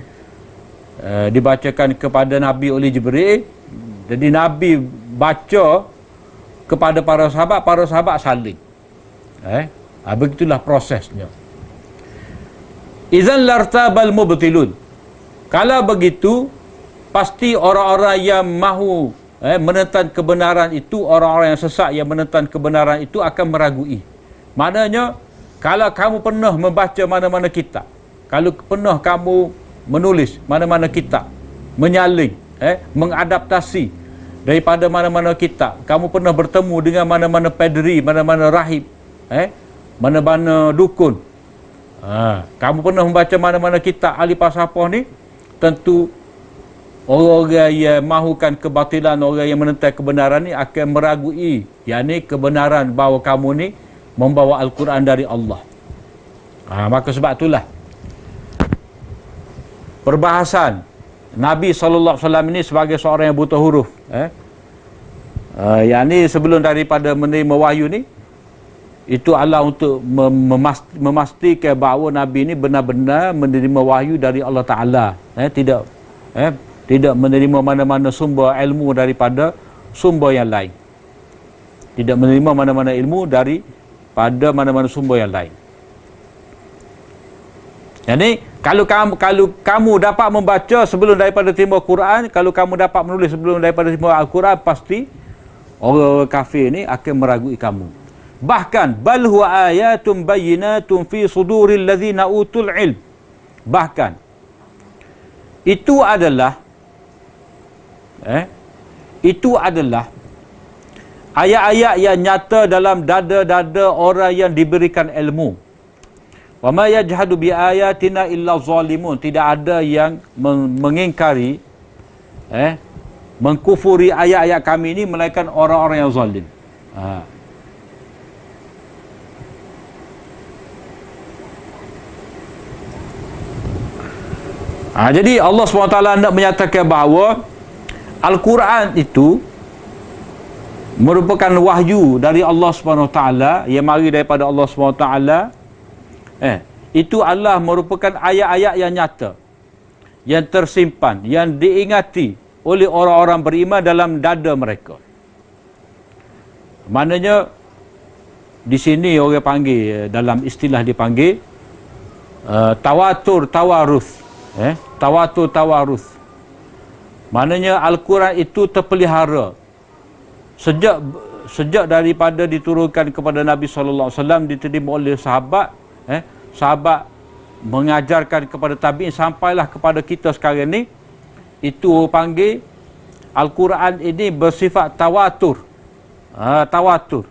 dibacakan kepada Nabi oleh Jibril, jadi Nabi baca kepada para sahabat salin. Begitulah prosesnya. Idzan lartabal mubtilun. Kalau begitu, pasti orang-orang yang mahu menentang kebenaran itu, orang-orang yang sesat yang menentang kebenaran itu akan meragui. Maknanya, kalau kamu pernah membaca mana-mana kitab, kalau pernah kamu menulis mana-mana kitab, menyalin, mengadaptasi daripada mana-mana kitab, kamu pernah bertemu dengan mana-mana padri, mana-mana rahib, mana-mana dukun, kamu pernah membaca mana-mana kitab ahli falsafah ni, tentu orang-orang yang mahukan kebatilan, orang yang menentang kebenaran ni akan meragui, yakni kebenaran bahawa kamu ni membawa Al-Quran dari Allah. Maka sebab itulah perbahasan Nabi SAW ini sebagai seorang yang buta huruf, yang ni sebelum daripada menerima wahyu ni, itu Allah untuk memastikan bahawa Nabi ini benar-benar menerima wahyu dari Allah Ta'ala, tidak menerima mana-mana sumber ilmu daripada sumber yang lain, tidak menerima mana-mana ilmu daripada mana-mana sumber yang lain. Jadi kalau kamu dapat membaca sebelum daripada terima Quran, kalau kamu dapat menulis sebelum daripada terima Al-Quran, pasti orang kafir ni akan meragui kamu. Bahkan bal huwa ayatun bayyinatun fi suduril ladzina utul ilm. Bahkan itu adalah ayat-ayat yang nyata dalam dada-dada orang yang diberikan ilmu. Wa ma yajhadu bi ayatina illa zalimun. Tidak ada yang mengingkari, mengkufuri ayat-ayat kami ini melainkan orang-orang yang zalim. Jadi Allah SWT nak menyatakan bahawa Al-Quran itu merupakan wahyu dari Allah SWT yang mari daripada Allah SWT. Itu adalah merupakan ayat-ayat yang nyata, yang tersimpan, yang diingati oleh orang-orang beriman dalam dada mereka. Maknanya di sini orang panggil, dalam istilah dipanggil tawatur tawarus. Tawatur tawarus. Maknanya Al-Quran itu terpelihara sejak daripada diturunkan kepada Nabi SAW, diterima oleh sahabat, sahabat mengajarkan kepada tabi'in sampailah kepada kita sekarang ni. Itu panggil Al-Quran ini bersifat tawatur. Tawatur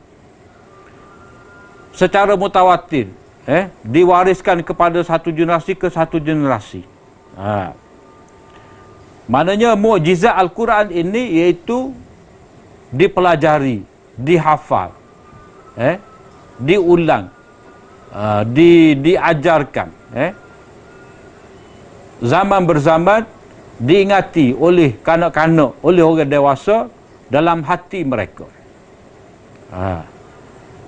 secara mutawatir, diwariskan kepada satu generasi ke satu generasi. Maknanya mukjizat Al-Quran ini iaitu dipelajari, dihafal, diulang, diajarkan, zaman berzaman, diingati oleh kanak-kanak, oleh orang dewasa dalam hati mereka.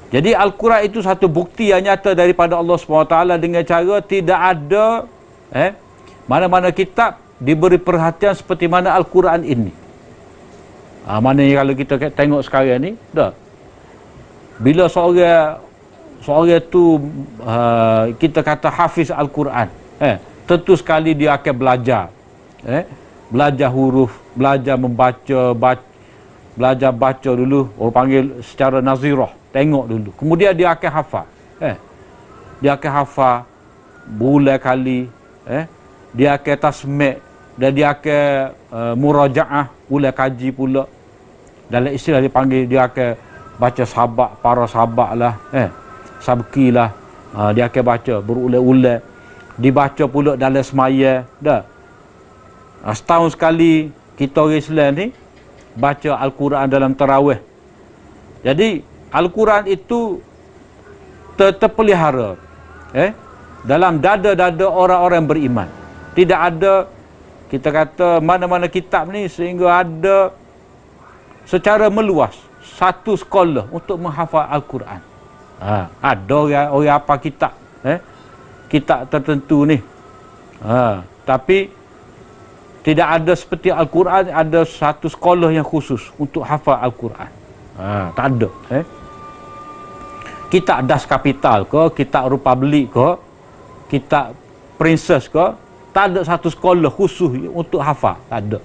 Jadi Al-Quran itu satu bukti yang nyata daripada Allah SWT dengan cara tidak ada mana-mana kitab diberi perhatian seperti mana Al-Quran ini. Maknanya kalau kita tengok sekarang ni, bila seorang tu kita kata hafiz Al-Quran, tentu sekali dia akan belajar, belajar huruf, belajar membaca, belajar baca dulu, orang panggil secara nazirah, tengok dulu, kemudian dia akan hafal, dia akan hafal berulang kali, dia akan tasmi' dan dia akan murajaah, ulang kaji pula. Dalam istilah dipanggil, dia akan baca sabak, para sabak lah, sabki lah, dia akan baca berulang-ulang, dibaca pula dalam semaya dah. Setahun sekali kita orang Islam ni baca Al-Quran dalam tarawih. Jadi Al-Quran itu terpelihara dalam dada-dada orang-orang beriman. Tidak ada, kita kata, mana-mana kitab ni sehingga ada secara meluas satu sekolah untuk menghafal Al-Quran. Ada orang apa kitab kitab tertentu ni, tapi tidak ada seperti Al-Quran ada satu sekolah yang khusus untuk hafal Al-Quran. Tak ada. Kitab Das Kapital ke, kitab Republik ke, kitab Princess ke, tak ada satu sekolah khusus untuk hafal. Tak ada.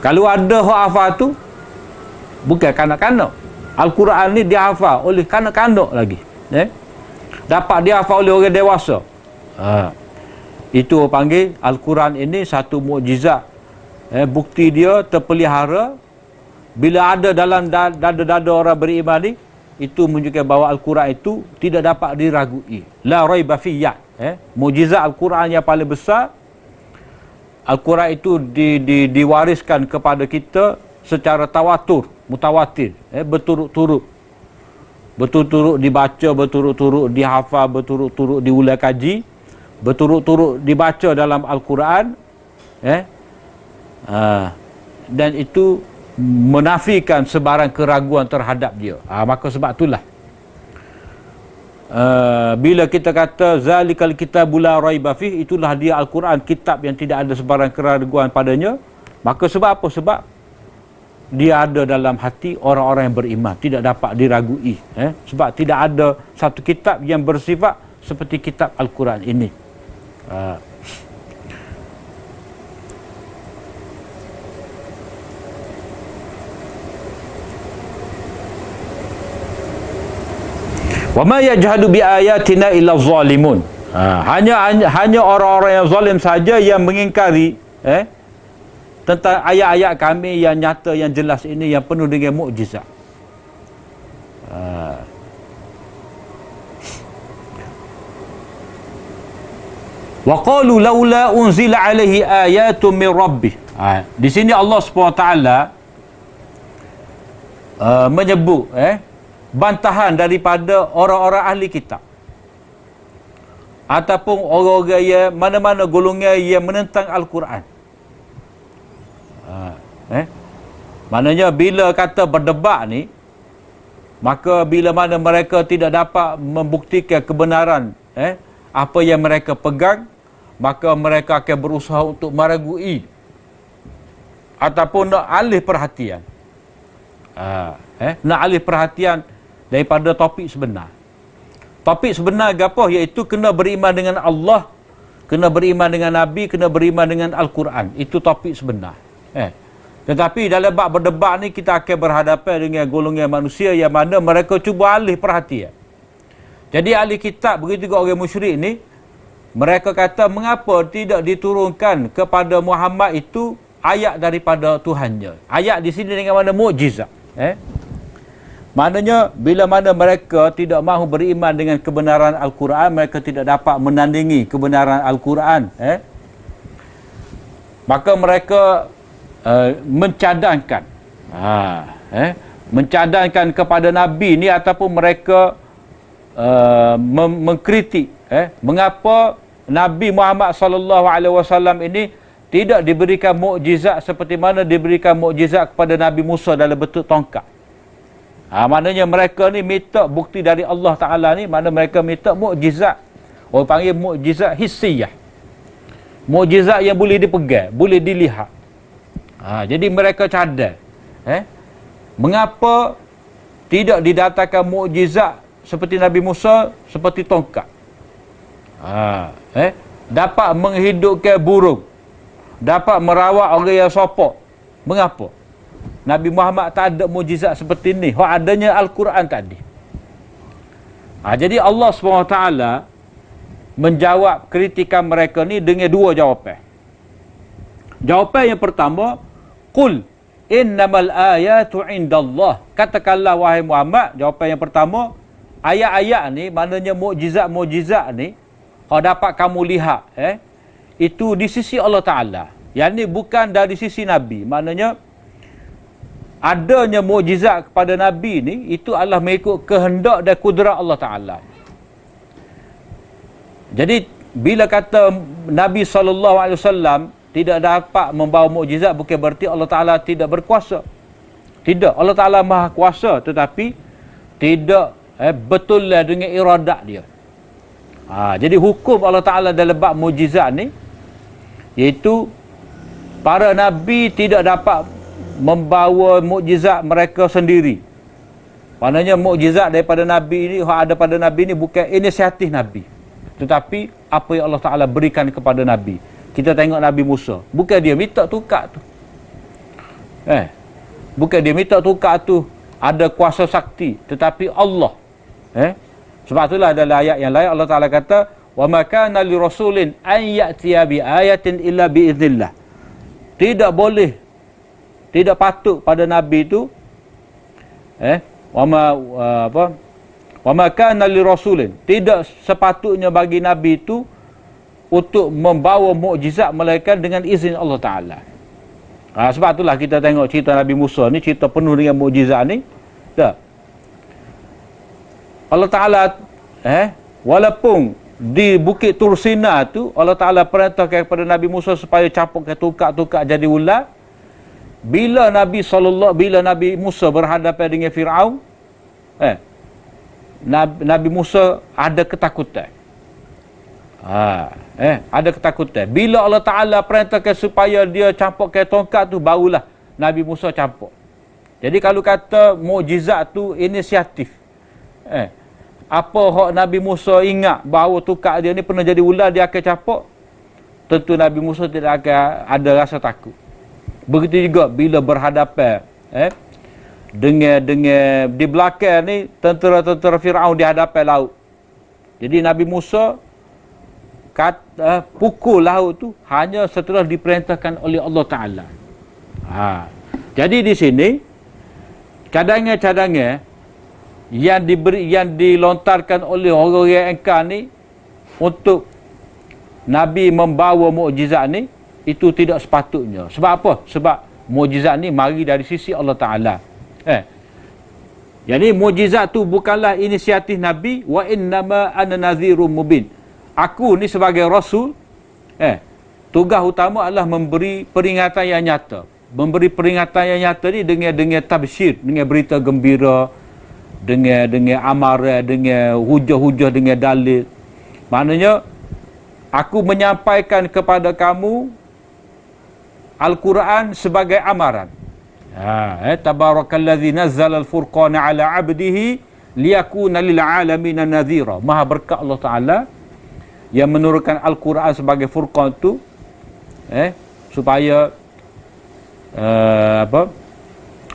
Kalau ada hak hafal tu, bukan kanak-kanak. Al-Quran ni dia hafal oleh kanak-kanak lagi. Dapat dia hafal oleh orang dewasa. Itu panggil Al-Quran ini satu mukjizat. Bukti dia terpelihara. Bila ada dalam dada-dada orang beriman ni, itu menunjukkan bahawa Al-Quran itu tidak dapat diragui. La raiba fiyya. Mukjizat Al-Quran yang paling besar, Al-Quran itu diwariskan kepada kita secara mutawatir, berturut-turut. Berturut-turut dibaca, berturut-turut dihafal, berturut-turut diulang kaji, berturut-turut dibaca dalam Al-Quran, dan itu menafikan sebarang keraguan terhadap dia. Maka sebab itulah bila kita kata zalikal kitabul la raiba fih, itulah dia Al-Quran, kitab yang tidak ada sebarang keraguan padanya. Maka sebab apa? Sebab dia ada dalam hati orang-orang yang beriman, tidak dapat diragui. Sebab tidak ada satu kitab yang bersifat seperti kitab Al-Quran ini. Wa ma yajhadu bi ayatina illa zalimun. Hanya orang-orang yang zalim saja yang mengingkari tentang ayat-ayat kami yang nyata, yang jelas ini, yang penuh dengan mukjizat. Wa qalu laula unzila alaihi ayatun min rabbih. Di sini Allah SWT menyebut bantahan daripada orang-orang ahli kitab ataupun orang-orang yang mana-mana golongan yang menentang Al-Quran. Maknanya bila kata berdebat ni, maka bila mana mereka tidak dapat membuktikan kebenaran apa yang mereka pegang, maka mereka akan berusaha untuk meragui ataupun nak alih perhatian. Nak alih perhatian daripada topik sebenar. Topik sebenar apa? Iaitu kena beriman dengan Allah, kena beriman dengan Nabi, kena beriman dengan Al-Quran. Itu topik sebenar. Tetapi dalam bab berdebat ni, kita akan berhadapan dengan golongan manusia yang mana mereka cuba alih perhatian. Jadi ahli kitab, begitu juga orang musyrik ni, mereka kata mengapa tidak diturunkan kepada Muhammad itu ayat daripada Tuhannya. Ayat di sini dengan mana mukjizat. Maknanya bila mana mereka tidak mahu beriman dengan kebenaran Al-Quran, mereka tidak dapat menandingi kebenaran Al-Quran, maka mereka mencadangkan kepada Nabi ni, ataupun mereka mengkritik mengapa Nabi Muhammad SAW ini tidak diberikan mukjizat seperti mana diberikan mukjizat kepada Nabi Musa dalam bentuk tongkat. Maknanya mereka ni minta bukti dari Allah Ta'ala ni, mana mereka minta mukjizat. Orang panggil mukjizat hissiyah. Mukjizat yang boleh dipegang, boleh dilihat. Jadi mereka cadang. Mengapa tidak didatangkan mukjizat seperti Nabi Musa, seperti tongkat? Dapat menghidupkan burung, dapat merawat orang yang sopok. Mengapa Nabi Muhammad tak ada mukjizat seperti ni? Hak adanya Al-Quran tadi. Jadi Allah SWT menjawab kritikan mereka ni dengan dua jawapan. Jawapan yang pertama, qul innamal ayatu indallah. Katakanlah wahai Muhammad, jawapan yang pertama, ayat-ayat ni, maknanya mukjizat-mukjizat ni, kalau dapat kamu lihat, itu di sisi Allah Ta'ala. Yang ni bukan dari sisi Nabi. Maknanya, adanya mukjizat kepada Nabi ni, itu adalah mengikut kehendak dan kudrat Allah Ta'ala. Jadi, bila kata Nabi SAW tidak dapat membawa mukjizat, bukan berarti Allah Ta'ala tidak berkuasa. Tidak, Allah Ta'ala maha kuasa, tetapi tidak betul dengan iradat dia. Jadi hukum Allah Ta'ala dalam bab mukjizat ni, iaitu para Nabi tidak dapat membawa mukjizat mereka sendiri. Maknanya mukjizat daripada Nabi ini, yang ada pada Nabi ini bukan inisiatif Nabi, tetapi apa yang Allah Ta'ala berikan kepada Nabi. Kita tengok Nabi Musa, bukan dia minta tukar tu, bukan dia minta tukar tu ada kuasa sakti, tetapi Allah. Sebab itulah dalam ayat yang lain Allah Ta'ala kata, wa ma kana li rasulin an ya'tiya bi ayatin illa bi idznillah. Tidak boleh, tidak patut pada Nabi itu, wa ma kana li rasulin, tidak sepatutnya bagi Nabi itu untuk membawa mukjizat melainkan dengan izin Allah Ta'ala. Sebab itulah kita tengok cerita Nabi Musa ni, cerita penuh dengan mukjizat ni. Allah Ta'ala, walaupun di Bukit Tursina tu, Allah Ta'ala perintahkan kepada Nabi Musa supaya campurkan tukak-tukak jadi ular. Bila Nabi Musa berhadapan dengan Firaun, Nabi Musa ada ketakutan. Ada ketakutan. Bila Allah Ta'ala perintahkan supaya dia campurkan tongkat tu, barulah Nabi Musa campur. Jadi kalau kata mukjizat tu inisiatif, apa hak Nabi Musa ingat bahawa tukar dia ni pernah jadi ular, dia akan campur, tentu Nabi Musa tidak akan ada rasa takut. Begitu juga bila berhadapan dengan di belakang ni tentera-tentera Firaun di hadapan laut. Jadi Nabi Musa pukul laut tu hanya setelah diperintahkan oleh Allah Ta'ala. Jadi di sini cadangan-cadangan yang dilontarkan oleh orang yang engkar ni untuk Nabi membawa mukjizat ni, itu tidak sepatutnya. Sebab apa? Sebab mukjizat ni mari dari sisi Allah Ta'ala. Jadi mukjizat tu bukanlah inisiatif Nabi. Wa innama ana nadhirum mubin. Aku ni sebagai Rasul, tugas utama adalah memberi peringatan yang nyata. Memberi peringatan yang nyata ni dengan tabsyir, dengan berita gembira, dengan amaran, dengan hujah-hujah, dengan dalil. Maknanya, aku menyampaikan kepada kamu Al-Quran sebagai amaran. Tabarakalladzi nazzala al-furqana ala 'abdihi liyakuna lil 'alamin nadhira. Maha berkat Allah Ta'ala yang menurunkan Al-Quran sebagai furqan tu, supaya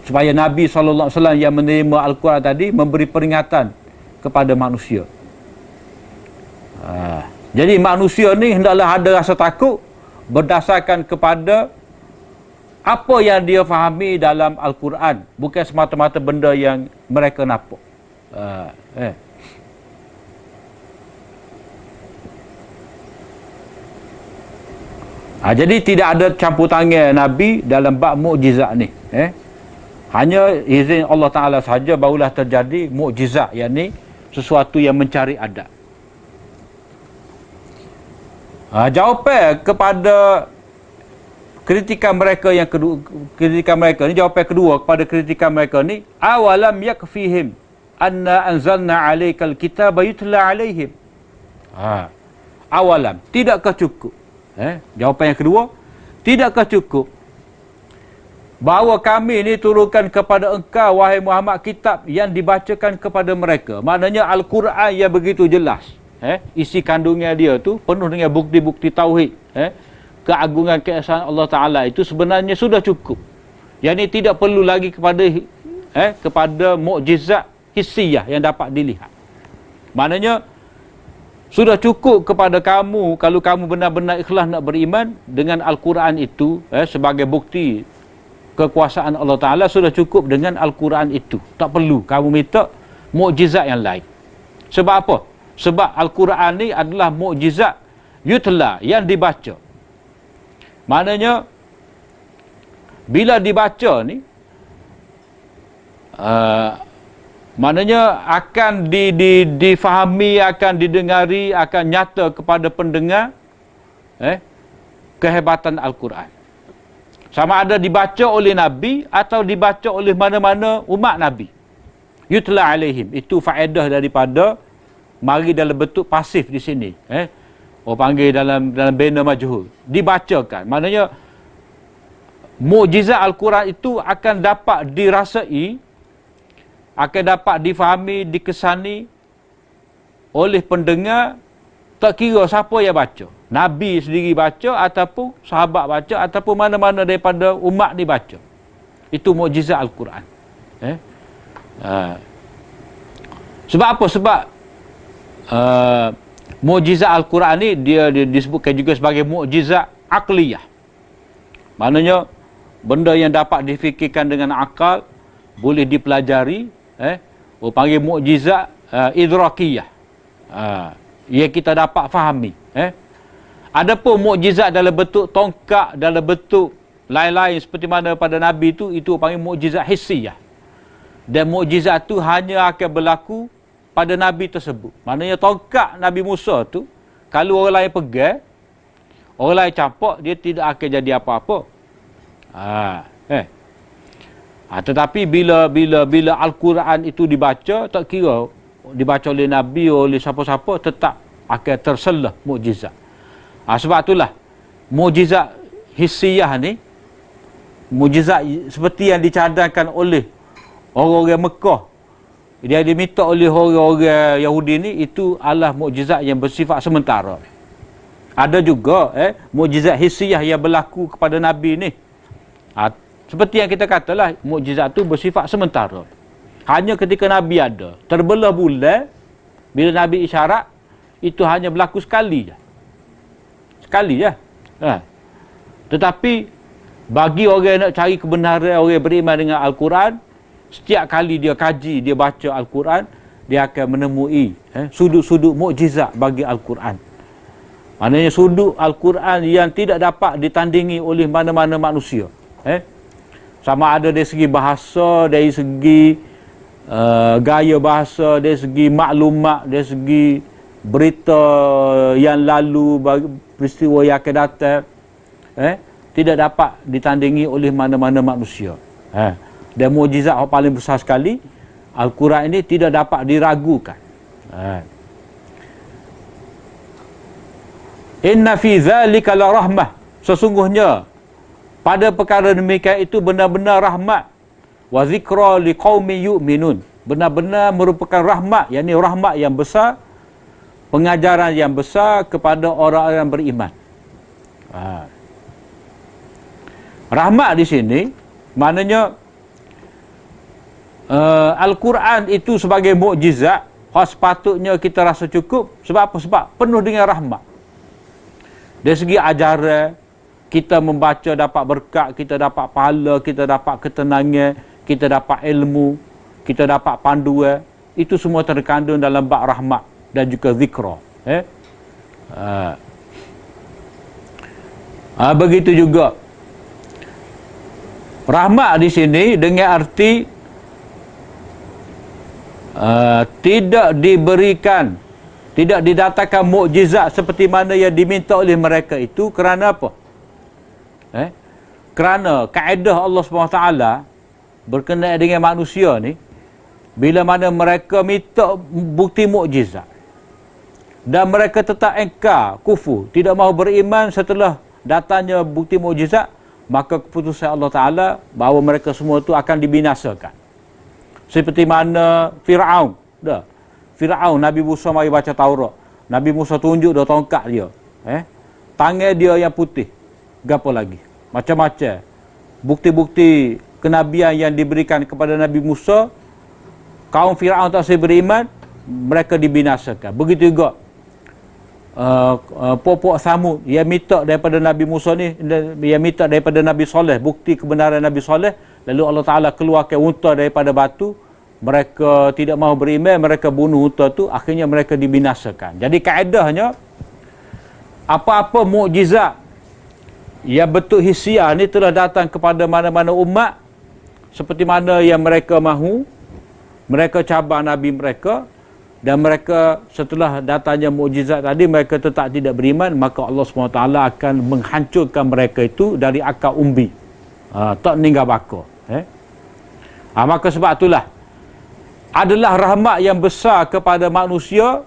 supaya Nabi SAW yang menerima Al-Quran tadi memberi peringatan kepada manusia. Jadi manusia ni hendaklah ada rasa takut berdasarkan kepada apa yang dia fahami dalam Al-Quran, bukan semata-mata benda yang mereka nampak. Jadi tidak ada campur tangan Nabi dalam bab mukjizat ni. Hanya izin Allah Ta'ala sahaja barulah terjadi mukjizat, yang ni sesuatu yang mencari adat. Jawapan kepada kritikan mereka yang kedua, jawapan kedua kepada kritikan mereka ni, awalam yakfihim anna anzalna alaikal kitaba yutla alaihim. Awalam, tidakkah cukup? Jawapan yang kedua, tidakkah cukup bahawa kami ni turunkan kepada engkau wahai Muhammad kitab yang dibacakan kepada mereka. Maknanya Al-Quran yang begitu jelas, isi kandungnya dia tu penuh dengan bukti-bukti tauhid, keagungan keesaan Allah Ta'ala, itu sebenarnya sudah cukup. Yang ini tidak perlu lagi kepada mukjizat hissiyah yang dapat dilihat. Maknanya Sudah cukup kepada kamu kalau kamu benar-benar ikhlas nak beriman dengan Al-Quran itu sebagai bukti kekuasaan Allah Ta'ala. Sudah cukup dengan Al-Quran itu. Tak perlu kamu minta mukjizat yang lain. Sebab apa? Sebab Al-Quran ni adalah mukjizat yutla, yang dibaca. Maknanya bila dibaca ni maknanya akan difahami, akan didengari, akan nyata kepada pendengar kehebatan Al-Quran. Sama ada dibaca oleh Nabi atau dibaca oleh mana-mana umat Nabi. Yutla alaihim. Itu faedah daripada mari dalam bentuk pasif di sini. Orang panggil dalam bina majhul. Dibacakan. Maknanya mukjizat Al-Quran itu akan dapat dirasai, akan dapat difahami, dikesani oleh pendengar, tak kira siapa yang baca. Nabi sendiri baca, ataupun sahabat baca, ataupun mana-mana daripada umat ni baca. Itu mukjizat Al-Quran. Sebab apa? Sebab mukjizat Al-Quran ni dia disebutkan juga sebagai mukjizat aqliyah. Maknanya benda yang dapat difikirkan dengan akal, boleh dipelajari, orang panggil mukjizat idrakiyah. Yang kita dapat fahami. Adapun mukjizat dalam bentuk tongkat, dalam bentuk lain-lain seperti mana pada Nabi itu orang panggil mukjizat hissiyah. Dan mukjizat tu hanya akan berlaku pada Nabi tersebut. Maknanya tongkat Nabi Musa tu, kalau orang lain pegang, orang lain campak, dia tidak akan jadi apa-apa. Tetapi bila Al-Quran itu dibaca, tak kira dibaca oleh Nabi, oleh siapa-siapa, tetap akan terselah mukjizat. Sebab itulah mukjizat hissiyah ni, mukjizat seperti yang dicadangkan oleh orang-orang Mekah, dia diminta oleh orang-orang Yahudi ni, itu adalah mukjizat yang bersifat sementara. Ada juga mukjizat hissiyah yang berlaku kepada Nabi ni. Seperti yang kita katalah, mukjizat tu bersifat sementara. Hanya ketika Nabi ada. Terbelah bulan, bila Nabi isyarat, itu hanya berlaku sekali je. Sekali je. Tetapi bagi orang yang nak cari kebenaran, orang yang beriman dengan Al-Quran, setiap kali dia kaji, dia baca Al-Quran, dia akan menemui sudut-sudut mukjizat bagi Al-Quran. Maknanya sudut Al-Quran yang tidak dapat ditandingi oleh mana-mana manusia. Sama ada dari segi bahasa, dari segi gaya bahasa, dari segi maklumat, dari segi berita yang lalu, peristiwa yang akan datang, tidak dapat ditandingi oleh mana-mana manusia. Dan mukjizat yang paling besar sekali, Al-Quran ini tidak dapat diragukan. Inna fi dzalika la rahmah. Sesungguhnya pada perkara demikian itu benar-benar rahmat. Wa zikra liqaumin yu'minun. Benar-benar merupakan rahmat, yakni rahmat yang besar, pengajaran yang besar kepada orang-orang yang beriman. Rahmat di sini maknanya Al-Quran itu sebagai mukjizat, sepatutnya kita rasa cukup. Sebab apa? Sebab penuh dengan rahmat. Dari segi ajaran, kita membaca dapat berkat, kita dapat pahala, kita dapat ketenangan, kita dapat ilmu, kita dapat panduan. Itu semua terkandung dalam bab rahmat dan juga zikra. Begitu juga rahmat di sini dengan arti tidak diberikan, tidak didatangkan mukjizat seperti mana yang diminta oleh mereka itu. Kerana apa? Kerana kaedah Allah SWT berkenaan dengan manusia ni, bila mana mereka minta bukti mukjizat dan mereka tetap engkar, kufur, tidak mahu beriman setelah datangnya bukti mukjizat, maka keputusan Allah Ta'ala bahawa mereka semua itu akan dibinasakan. Seperti mana Fir'aun. Fir'aun, Nabi Musa mari baca Taurat. Nabi Musa tunjuk dah tongkat dia. Tangan dia yang putih. Gapo lagi? Macam-macam bukti-bukti kenabian yang diberikan kepada Nabi Musa. Kaum Fir'aun tak saya beriman, mereka dibinasakan. Begitu juga pokok Samud yang minta daripada Nabi Musa ni, yang minta daripada Nabi Soleh bukti kebenaran Nabi Soleh, lalu Allah Ta'ala keluarkan unta daripada batu, mereka tidak mahu beriman, mereka bunuh unta tu, akhirnya mereka dibinasakan. Jadi kaedahnya apa-apa mukjizat yang bentuk hisiah ni telah datang kepada mana-mana umat, seperti mana yang mereka mahu, mereka cabar Nabi mereka, dan mereka setelah datangnya mukjizat tadi mereka tetap tidak beriman, maka Allah SWT akan menghancurkan mereka itu dari akar umbi, tak ninggal bakar. Maka sebab itulah adalah rahmat yang besar kepada manusia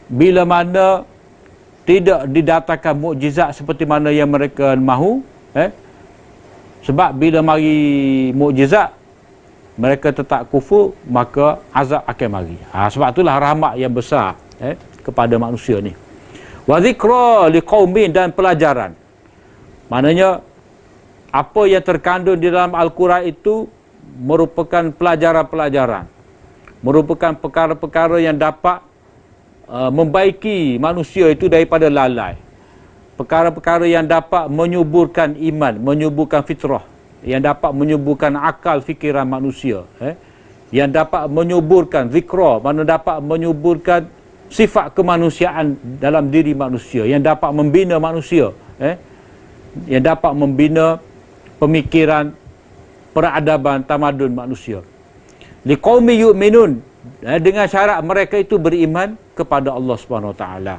bila mana tidak didatangkan mukjizat seperti mana yang mereka mahu. Sebab bila mari mukjizat mereka tetap kufur, maka azab akan mari. Sebab itulah rahmat yang besar kepada manusia ni. Wa zikra liqaumin, dan pelajaran. Maknanya apa yang terkandung di dalam Al-Quran itu merupakan pelajaran-pelajaran, merupakan perkara-perkara yang dapat membaiki manusia itu daripada lalai, perkara-perkara yang dapat menyuburkan iman, menyuburkan fitrah, yang dapat menyuburkan akal fikiran manusia, yang dapat menyuburkan zikra, mana dapat menyuburkan sifat kemanusiaan dalam diri manusia, yang dapat membina manusia, yang dapat membina pemikiran, peradaban, tamadun manusia. Liqaumi yu'minun, dengan syarat mereka itu beriman kepada Allah Subhanahu Wa Taala.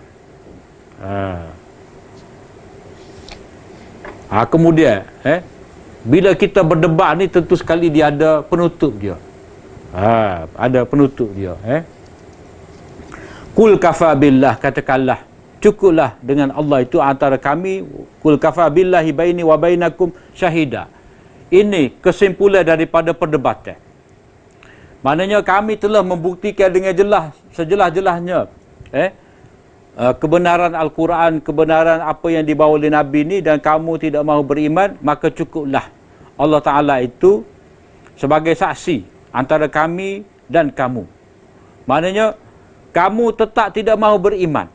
Kemudian bila kita berdebat ni, tentu sekali dia ada penutup dia. Ada penutup dia. Kul kafa billah, katakanlah cukuplah dengan Allah itu antara kami. Kul kafa billahi baini wa bainakum syahida. Ini kesimpulan daripada perdebatan. Maknanya kami telah membuktikan dengan jelas, sejelas-jelasnya kebenaran Al-Quran, kebenaran apa yang dibawa oleh Nabi ni, dan kamu tidak mahu beriman, maka cukuplah Allah Ta'ala itu sebagai saksi antara kami dan kamu. Maknanya kamu tetap tidak mahu beriman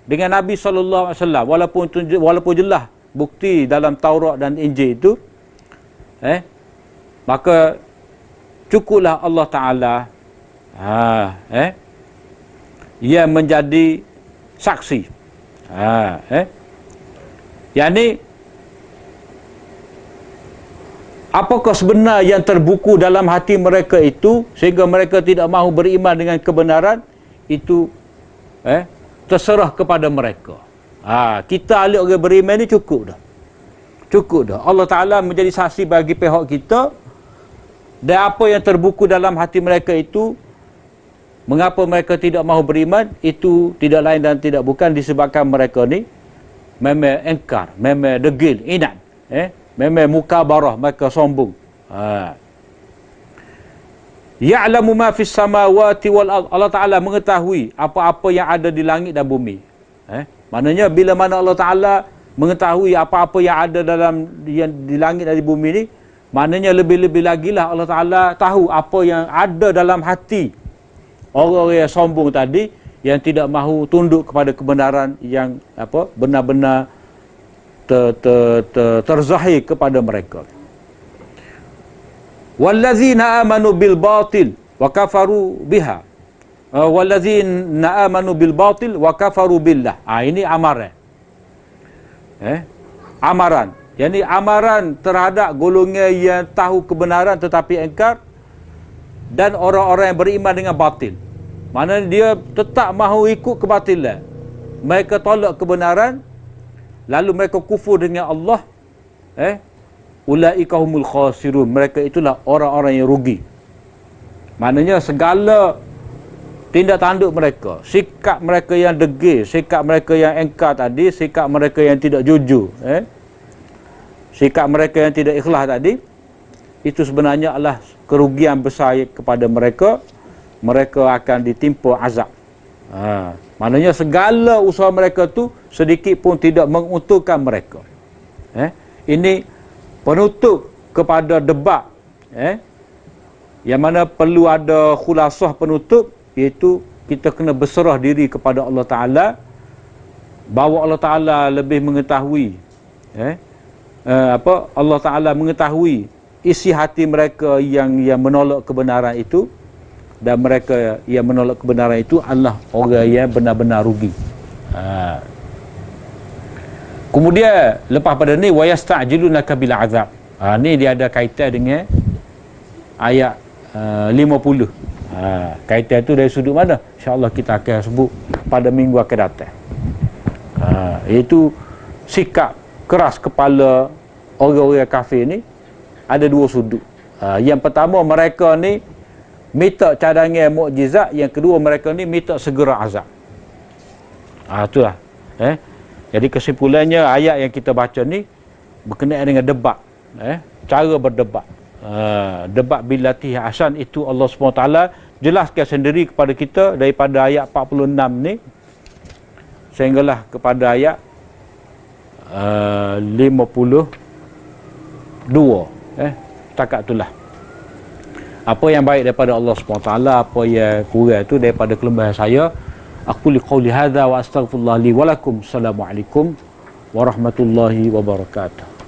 dengan Nabi SAW, walaupun jelas bukti dalam Taurat dan Injil itu, maka cukuplah Allah Ta'ala yang menjadi saksi. Yang ni, apakah sebenar yang terbuku dalam hati mereka itu sehingga mereka tidak mahu beriman dengan kebenaran itu, terserah kepada mereka. Kita ahli orang beriman ni cukup dah. Cukup dah. Allah Ta'ala menjadi saksi bagi pihak kita, dan apa yang terbuku dalam hati mereka itu, mengapa mereka tidak mahu beriman, itu tidak lain dan tidak bukan disebabkan mereka ni memang engkar, memang degil, inat, memang mukabarah, mereka sombong. Ya'lamu ma fis samawati wal ard, Allah Ta'ala mengetahui apa-apa yang ada di langit dan bumi. Maknanya bila mana Allah Ta'ala mengetahui apa-apa yang ada yang di langit dan di bumi ni, maknanya lebih-lebih lagi lah Allah Ta'ala tahu apa yang ada dalam hati orang-orang yang sombong tadi, yang tidak mahu tunduk kepada kebenaran yang benar-benar terzahir kepada mereka. Wallazina amanu bil batil wa kafaru biha. Wallazina amanu bil batil wa kafaru billah. Ini amaran. Amaran. Yani amaran terhadap golongan yang tahu kebenaran tetapi engkar, dan orang-orang yang beriman dengan batil. Maknanya dia tetap mahu ikut kebatilan. Mereka tolak kebenaran, lalu mereka kufur dengan Allah. Ulaika humul khasirun. Mereka itulah orang-orang yang rugi. Maknanya segala tindak tanduk mereka, sikap mereka yang degil, sikap mereka yang engkar tadi, sikap mereka yang tidak jujur, sikap mereka yang tidak ikhlas tadi, itu sebenarnya adalah kerugian besar kepada mereka. Mereka akan ditimpa azab. Maknanya segala usaha mereka tu sedikit pun tidak menguntungkan mereka. Ini penutup kepada debat, yang mana perlu ada khulasah penutup, iaitu kita kena berserah diri kepada Allah Ta'ala, bahawa Allah Ta'ala lebih mengetahui Allah Ta'ala mengetahui isi hati mereka yang menolak kebenaran itu, dan mereka yang menolak kebenaran itu adalah orang yang benar-benar rugi. Kemudian lepas pada ni, wa yasta'jilunaka bil azab. Ni dia ada kaitan dengan ayat 50. Kaitan tu dari sudut mana? InsyaAllah kita akan sebut pada minggu akan datang. Iaitu sikap keras kepala orang-orang kafir ni ada dua sudut. Yang pertama, mereka ni minta cadangan mukjizat. Yang kedua, mereka ni minta segera azab. Itulah. Jadi kesimpulannya, ayat yang kita baca ni berkenaan dengan debat. Cara berdebat. Debat billati hasan itu Allah SWT jelaskan sendiri kepada kita daripada ayat 46 ni sehinggalah kepada ayat 52. Setakat itulah. Apa yang baik daripada Allah SWT, apa yang kurang itu daripada kelemahan saya. Aku liqauli hadza wa astaghfirullah li wa lakum. Assalamualaikum warahmatullahi wabarakatuh.